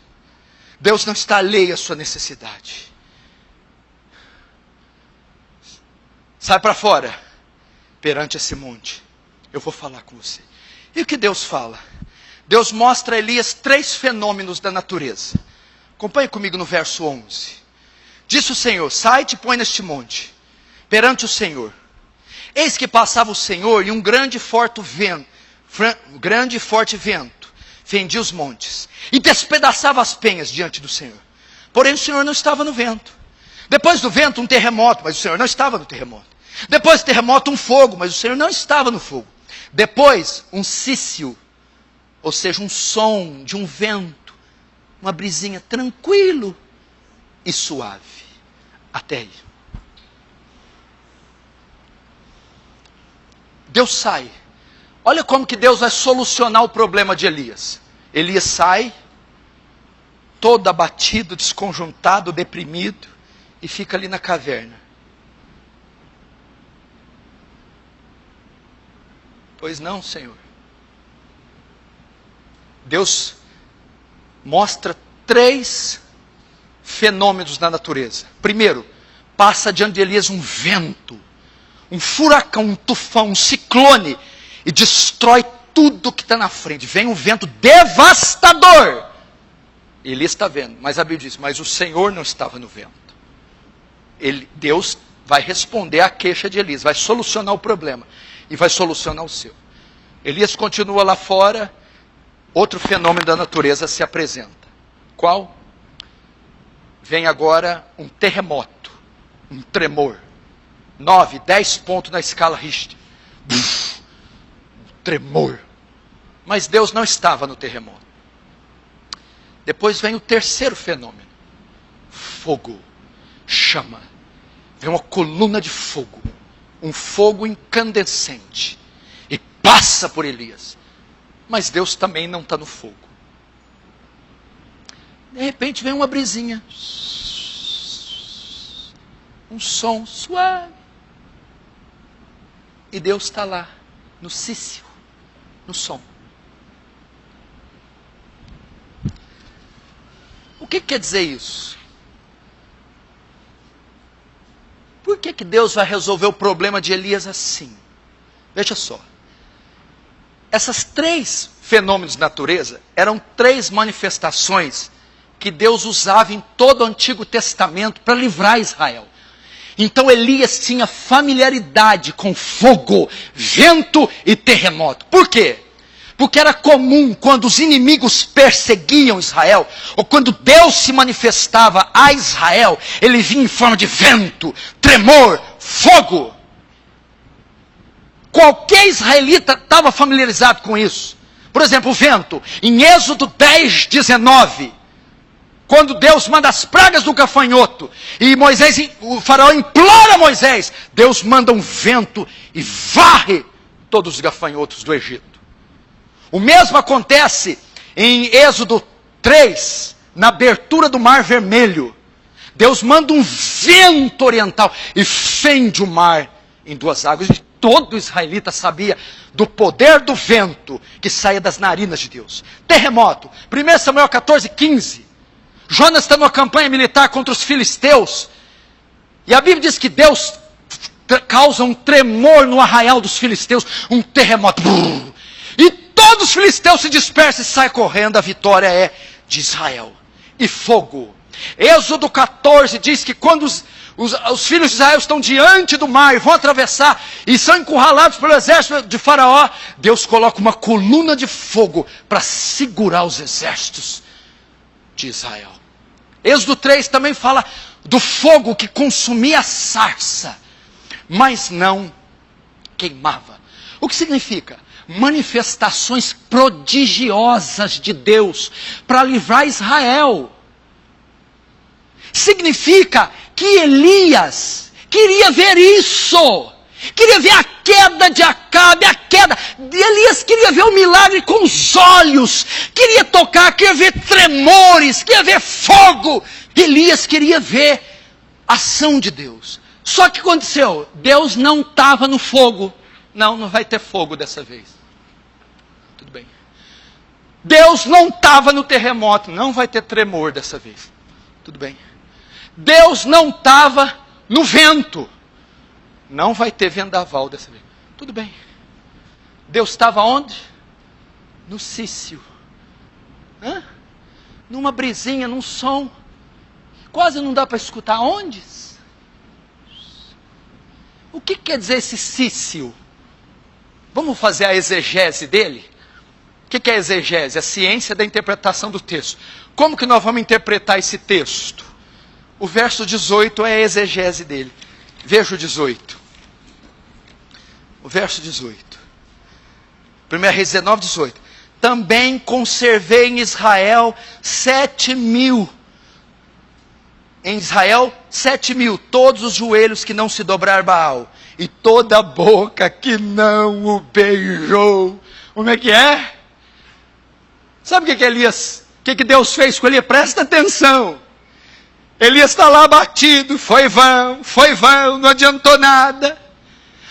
Speaker 1: Deus não está alheio à sua necessidade. Sai para fora, perante esse monte. Eu vou falar com você. E o que Deus fala? Deus mostra a Elias 3 fenômenos da natureza. Acompanhe comigo no verso 11. Disse o Senhor: sai-te e põe neste monte, perante o Senhor. Eis que passava o Senhor e um grande e forte vento fendia os montes e despedaçava as penhas diante do Senhor. Porém o Senhor não estava no vento. Depois do vento um terremoto, mas o Senhor não estava no terremoto. Depois do terremoto um fogo, mas o Senhor não estava no fogo. Depois um cício, ou seja, um som de um vento, uma brisinha tranquilo e suave. Até aí. Deus sai. Olha como que Deus vai solucionar o problema de Elias. Elias sai, todo abatido, desconjuntado, deprimido, e fica ali na caverna. Pois não, Senhor. Deus mostra 3 fenômenos na natureza. Primeiro, passa diante de Elias um vento, um furacão, um tufão, um ciclone, e destrói tudo que está na frente. Vem um vento devastador. Elias está vendo, mas a Bíblia diz, mas o Senhor não estava no vento. Deus vai responder à queixa de Elias, vai solucionar o problema, e vai solucionar o seu. Elias continua lá fora, outro fenômeno da natureza se apresenta. Qual? Vem agora um terremoto, um tremor. 9, 10 pontos na escala Richter. Tremor. Mas Deus não estava no terremoto. Depois vem o terceiro fenômeno. Fogo. Chama. Vem uma coluna de fogo. Um fogo incandescente. E passa por Elias. Mas Deus também não está no fogo. De repente vem uma brisinha. Um som suave. E Deus está lá. No cício. No som. O que quer dizer isso? Por que Deus vai resolver o problema de Elias assim? Veja só. Essas 3 fenômenos de natureza eram 3 manifestações que Deus usava em todo o Antigo Testamento para livrar Israel. Então Elias tinha familiaridade com fogo, vento e terremoto. Por quê? Porque era comum quando os inimigos perseguiam Israel, ou quando Deus se manifestava a Israel, ele vinha em forma de vento, tremor, fogo. Qualquer israelita estava familiarizado com isso. Por exemplo, o vento, em Êxodo 10, 19, quando Deus manda as pragas do gafanhoto, e o faraó implora a Moisés, Deus manda um vento e varre todos os gafanhotos do Egito. O mesmo acontece em Êxodo 3, na abertura do Mar Vermelho. Deus manda um vento oriental e fende o mar em 2 águas. E todo israelita sabia do poder do vento que saía das narinas de Deus. Terremoto. 1 Samuel 14, 15. Jonas está numa campanha militar contra os filisteus. E a Bíblia diz que Deus causa um tremor no arraial dos filisteus. Um terremoto. E todos os filisteus se dispersam e saem correndo. A vitória é de Israel. E fogo. Êxodo 14 diz que quando os filhos de Israel estão diante do mar e vão atravessar e são encurralados pelo exército de Faraó, Deus coloca uma coluna de fogo para segurar os exércitos de Israel. Êxodo 3 também fala do fogo que consumia a sarça, mas não queimava. O que significa? Manifestações prodigiosas de Deus para livrar Israel. Significa que Elias queria ver isso. Queria ver a queda de Acabe, a queda. Elias queria ver o milagre com os olhos. Queria tocar, queria ver tremores, queria ver fogo. Elias queria ver a ação de Deus. Só que aconteceu, Deus não estava no fogo. Não vai ter fogo dessa vez. Tudo bem. Deus não estava no terremoto. Não vai ter tremor dessa vez. Tudo bem. Deus não estava no vento. Não vai ter vendaval dessa vez. Tudo bem. Deus estava onde? No cício. Numa brisinha, num som. Quase não dá para escutar. Onde? O que quer dizer esse cício? Vamos fazer a exegese dele? O que é a exegese? A ciência da interpretação do texto. Como que nós vamos interpretar esse texto? O verso 18 é a exegese dele. Veja o 18. O verso 18. 1 Reis 19, 18. Também conservei em Israel 7.000. Em Israel, 7.000. Todos os joelhos que não se dobrar Baal. E toda a boca que não o beijou. Como é que é? Sabe o que Elias, o que Deus fez com Elias? Presta atenção. Elias está lá abatido, foi vão, não adiantou nada.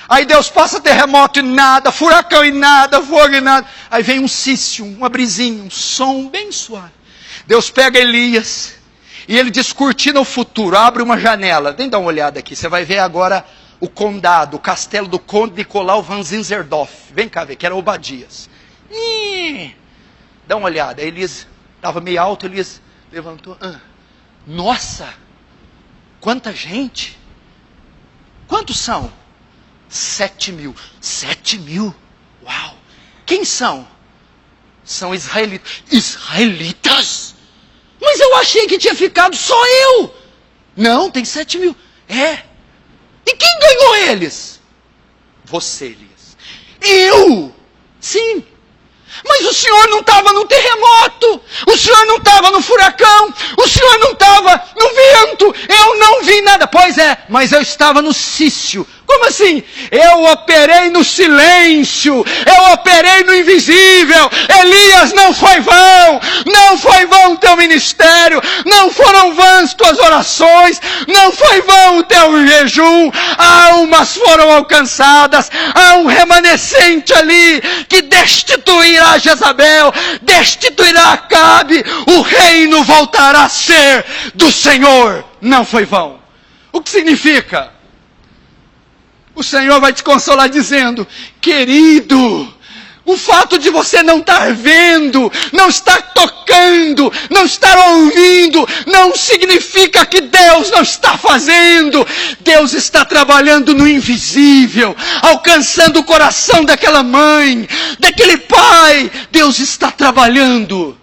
Speaker 1: Aí Deus passa terremoto e nada, furacão e nada, fogo e nada. Aí vem um cício, uma brisinha, um som bem suave. Deus pega Elias e ele descortina o futuro, abre uma janela. Vem dar uma olhada aqui, você vai ver agora o condado, o castelo do conde Nicolau van Zinzendorf. Vem cá ver, que era Obadias. Dá uma olhada, Elias estava meio alto, Elias levantou. Nossa, quanta gente! Quantos são? 7.000. 7.000? Uau! Quem são? São israelitas. Israelitas? Mas eu achei que tinha ficado só eu. Não, tem 7.000. E quem ganhou eles? Você, Elias. Eu? Sim. Mas o senhor não estava no terremoto, o senhor não estava no furacão, o senhor não estava no vento, eu não vi nada. Pois é, mas eu estava no cício. Como assim? Eu operei no silêncio, eu operei no invisível. Elias, não foi vão o teu ministério, não foram vãs tuas orações, não foi vão o teu jejum. Almas foram alcançadas, há um remanescente ali que destituirá Jezabel, destituirá Acabe, o reino voltará a ser do Senhor. Não foi vão. O que significa? O Senhor vai te consolar dizendo: querido, o fato de você não estar vendo, não estar tocando, não estar ouvindo, não significa que Deus não está fazendo. Deus está trabalhando no invisível, alcançando o coração daquela mãe, daquele pai. Deus está trabalhando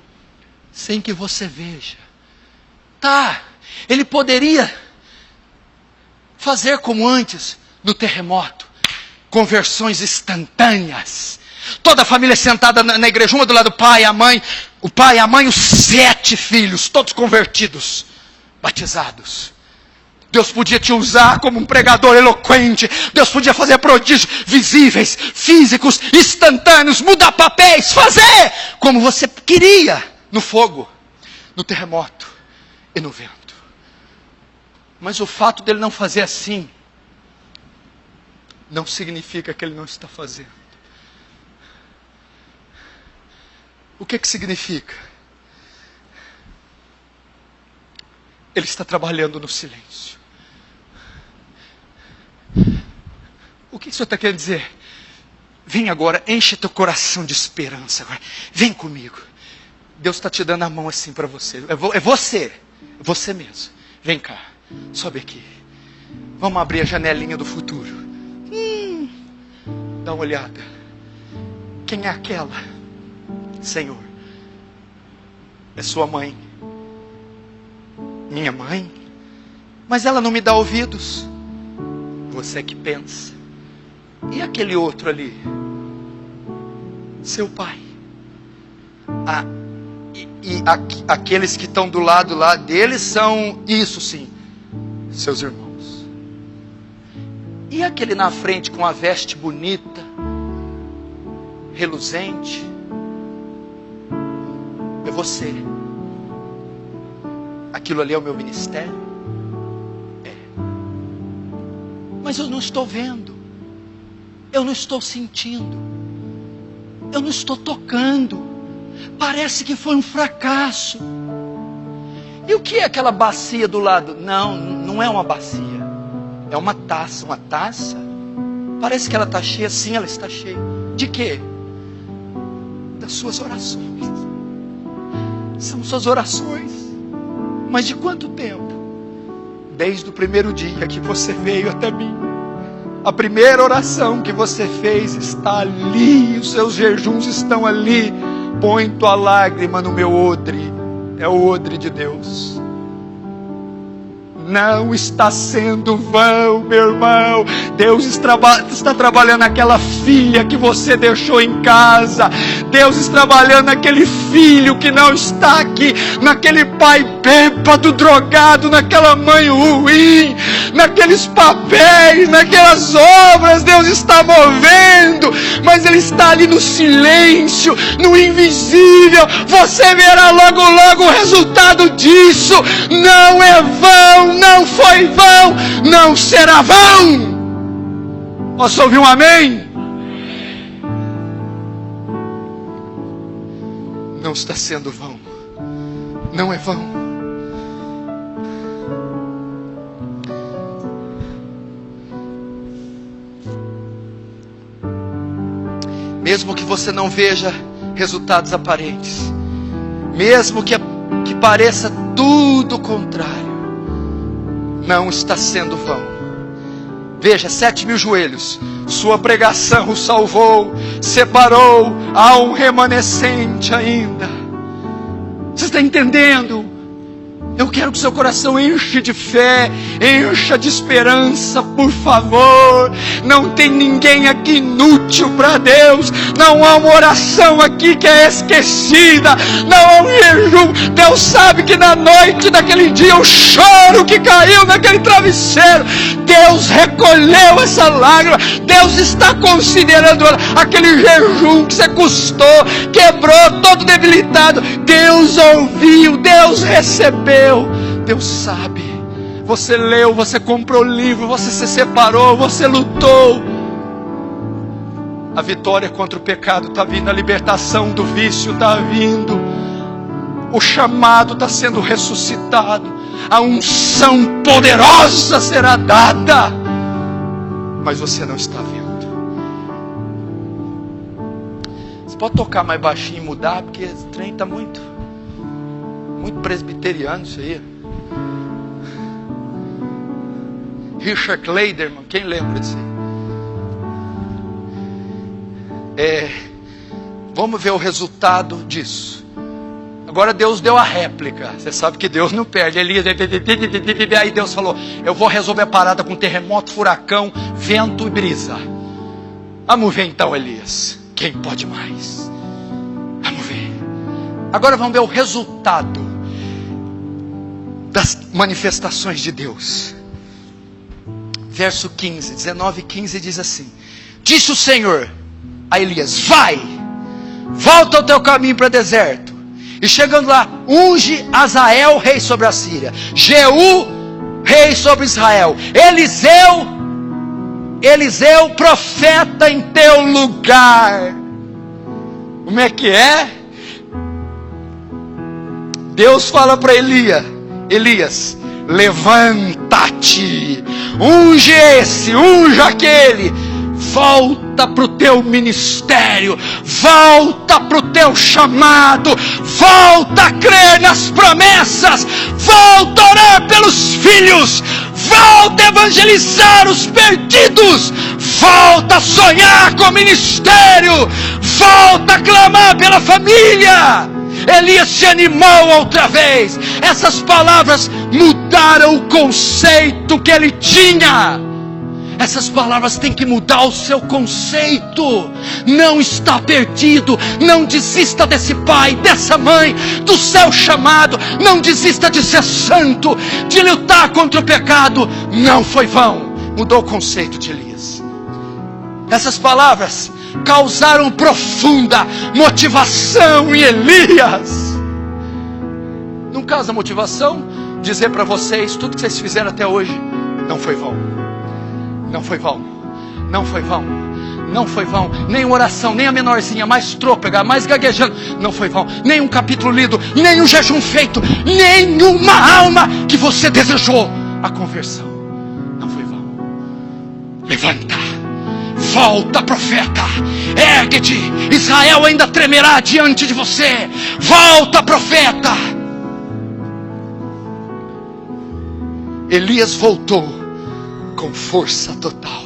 Speaker 1: sem que você veja. Ele poderia fazer como antes, no terremoto, conversões instantâneas. Toda a família sentada na igreja, uma do lado do pai, a mãe, o pai, a mãe, os 7 filhos, todos convertidos, batizados. Deus podia te usar como um pregador eloquente. Deus podia fazer prodígios visíveis, físicos, instantâneos, mudar papéis, fazer como você queria, no fogo, no terremoto e no vento. Mas o fato dele não fazer assim, não significa que ele não está fazendo. O que significa? Ele está trabalhando no silêncio. O que o Senhor está querendo dizer? Vem agora, enche teu coração de esperança agora. Vem comigo. Deus está te dando a mão assim para você. É você. Você mesmo. Vem cá. Sobe aqui. Vamos abrir a janelinha do futuro. Dá uma olhada. Quem é aquela? Senhor, é sua mãe. Minha mãe? Mas ela não me dá ouvidos. Você que pensa. E aquele outro ali? Seu pai. Aqueles que estão do lado lá deles são, isso sim, seus irmãos. E aquele na frente com a veste bonita, reluzente, é você. Aquilo ali é o meu ministério? É. Mas eu não estou vendo. Eu não estou sentindo. Eu não estou tocando. Parece que foi um fracasso. E o que é aquela bacia do lado? Não, não é uma bacia. É uma taça. Uma taça? Parece que ela está cheia. Sim, ela está cheia. De quê? Das suas orações. São suas orações. Mas de quanto tempo? Desde o primeiro dia que você veio até mim. A primeira oração que você fez está ali. Os seus jejuns estão ali. Põe tua lágrima no meu odre. É o odre de Deus. Não está sendo vão, meu irmão. Deus está trabalhando naquela filha que você deixou em casa. Deus está trabalhando naquele filho que não está aqui. Naquele pai bêbado, drogado, naquela mãe ruim, naqueles papéis, naquelas obras. Deus está movendo, mas Ele está ali no silêncio, no invisível. Você verá logo, logo o resultado disso. Não é vão. Não foi vão, não será vão. Posso ouvir um amém? Não está sendo vão. Não é vão. Mesmo que você não veja resultados aparentes, mesmo que pareça tudo o contrário, não está sendo vão. Veja, 7.000 joelhos. Sua pregação o salvou, separou. Há um remanescente ainda. Você está entendendo? Eu quero que seu coração enche de fé, encha de esperança, por favor. Não tem ninguém aqui inútil para Deus. Não há uma oração aqui que é esquecida. Não há um jejum. Deus sabe que na noite daquele dia o choro que caiu naquele travesseiro, Deus recolheu essa lágrima. Deus está considerando aquele jejum que você custou, quebrou, todo debilitado. Deus ouviu, Deus recebeu. Deus sabe. Você leu, você comprou livro, você se separou, você lutou. A vitória contra o pecado está vindo, a libertação do vício está vindo. O chamado está sendo ressuscitado. A unção poderosa será dada. Mas você não está vendo. Você pode tocar mais baixinho e mudar, porque esse trem está muito presbiteriano isso aí. Richard Kleiderman, quem lembra disso aí? Vamos ver o resultado disso. Agora Deus deu a réplica. Você sabe que Deus não perde. Aí Deus falou: eu vou resolver a parada com terremoto, furacão, vento e brisa. Vamos ver então, Elias. Quem pode mais? Vamos ver. Agora vamos ver o resultado das manifestações de Deus. Verso 15, 19 e 15 diz assim: disse o Senhor a Elias: vai, volta ao teu caminho para o deserto, e chegando lá, unge Azael rei sobre a Síria, Jeú rei sobre Israel, Eliseu profeta em teu lugar. Como é que é? Deus fala para Elias: levanta-te, unge esse, unge aquele, volta volta para o teu ministério, volta para o teu chamado, volta a crer nas promessas, volta a orar pelos filhos, volta a evangelizar os perdidos, volta a sonhar com o ministério, volta a clamar pela família. Elias se animou outra vez. Essas palavras mudaram o conceito que ele tinha. Essas palavras têm que mudar o seu conceito. Não está perdido. Não desista desse pai, dessa mãe, do seu chamado. Não desista de ser santo, de lutar contra o pecado. Não foi vão. Mudou o conceito de Elias. Essas palavras causaram profunda motivação em Elias. Não causa motivação dizer para vocês tudo que vocês fizeram até hoje não foi vão. Não foi vão. Não foi vão. Não foi vão. Nem uma oração, nem a menorzinha, mais trôpega, mais gaguejando, não foi vão. Nem um capítulo lido, nem um jejum feito, nenhuma alma que você desejou a conversão. Não foi vão. Levanta. Volta, profeta. Ergue-te. Israel ainda tremerá diante de você. Volta, profeta. Elias voltou com força total.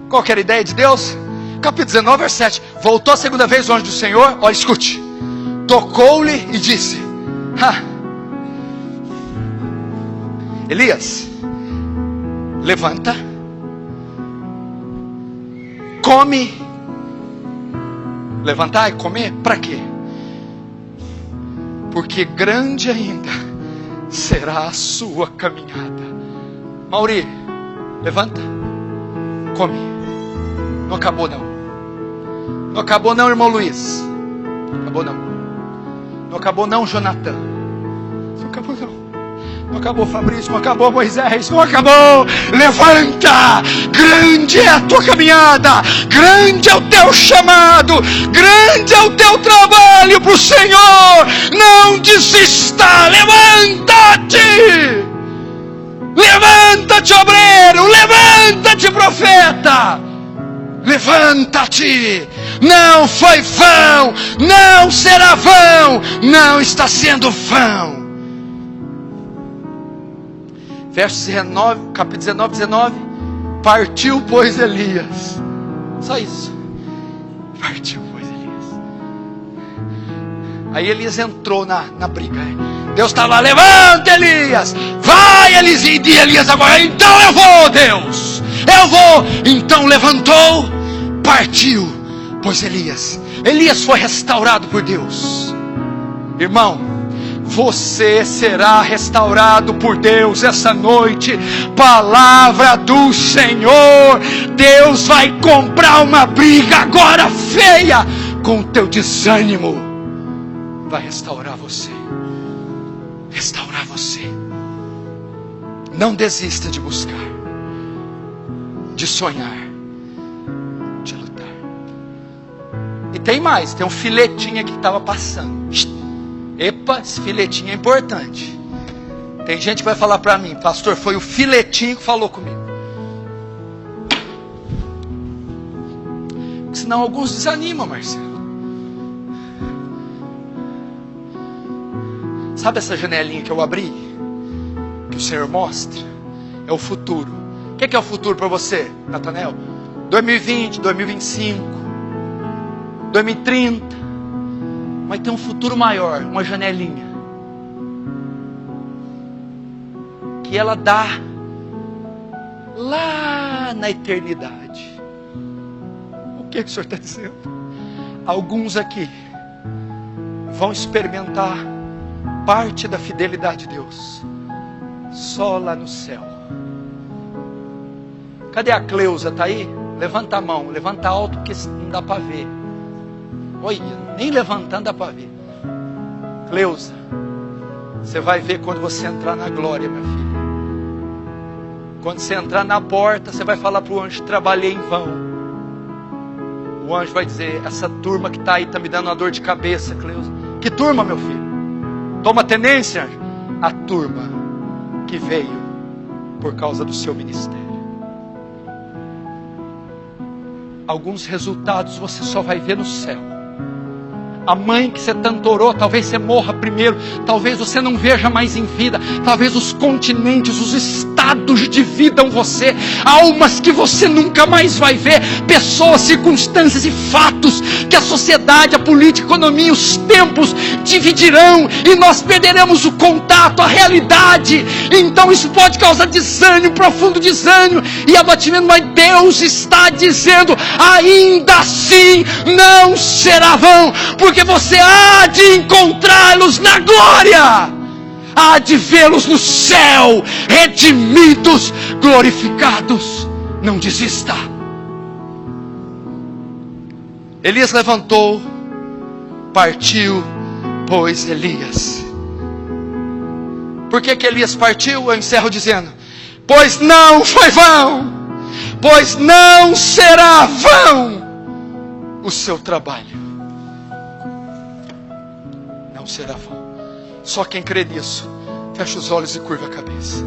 Speaker 1: Qual que era a ideia de Deus? Capítulo 19, verso 7. Voltou a segunda vez o anjo do Senhor. Olha, escute. Tocou-lhe e disse: Elias, levanta, come. Levantar e comer, para quê? Porque grande ainda será a sua caminhada. Mauri, levanta, come. Não acabou não. Não acabou não, irmão Luiz. Não acabou não. Não acabou não, Jonathan. Não acabou não. Não acabou, Fabrício. Não acabou, Moisés. Não acabou. Levanta. Grande é a tua caminhada. Grande é o teu chamado. Grande é o teu trabalho para o Senhor. Não desista. Levanta-te. Levanta-te, obreiro. Levanta-te, profeta. Levanta-te. Não foi vão. Não será vão. Não está sendo vão. Verso 19, capítulo 19. Partiu, pois, Elias. Só isso. Partiu, pois, Elias. Aí Elias entrou na briga. Deus estava: levanta, Elias. Vai, Elias. E Elias agora: então eu vou, Deus. Eu vou. Então levantou, partiu, pois Elias. Elias foi restaurado por Deus. Irmão, você será restaurado por Deus essa noite. Palavra do Senhor. Deus vai comprar uma briga agora feia com o teu desânimo. Vai restaurar você. Restaurar você. Não desista de buscar, de sonhar, de lutar. E tem mais, tem um filetinho aqui que estava passando. Epa, esse filetinho é importante. Tem gente que vai falar para mim: pastor, foi o filetinho que falou comigo. Porque senão alguns desanimam, Marcelo. Sabe essa janelinha que eu abri? Que o Senhor mostra? É o futuro. O que é o futuro para você, Natanel? 2020, 2025, 2030. Vai ter um futuro maior, uma janelinha. Que ela dá lá na eternidade. O que o Senhor está dizendo? Alguns aqui vão experimentar parte da fidelidade de Deus só lá no céu. Cadê a Cleusa? Está aí? Levanta a mão, levanta alto, porque não dá para ver. Olha, nem levantando dá para ver. Cleusa, você vai ver quando você entrar na glória, minha filha. Quando você entrar na porta, você vai falar para o anjo: trabalhei em vão. O anjo vai dizer: essa turma que está aí está me dando uma dor de cabeça, Cleusa. Que turma, meu filho? Toma tenência, anjo. A turma que veio por causa do seu ministério.
Speaker 2: Alguns resultados você só vai ver no céu. A mãe que você tanto orou, talvez você morra primeiro, talvez você não veja mais em vida, talvez os continentes, os estados dividam você, almas que você nunca mais vai ver, pessoas, circunstâncias e fatos que a sociedade, a política, a economia, os tempos dividirão e nós perderemos o contato, a realidade. Então isso pode causar desânimo, profundo desânimo e abatimento, mas Deus está dizendo, ainda assim não será vão, porque você há de encontrá-los na glória, há de vê-los no céu, redimidos, glorificados. Não desista. Elias levantou, partiu, pois Elias. Por que Elias partiu? Eu encerro dizendo, pois não foi vão, pois não será vão o seu trabalho. Não será vão. Só quem crê nisso, fecha os olhos e curva a cabeça.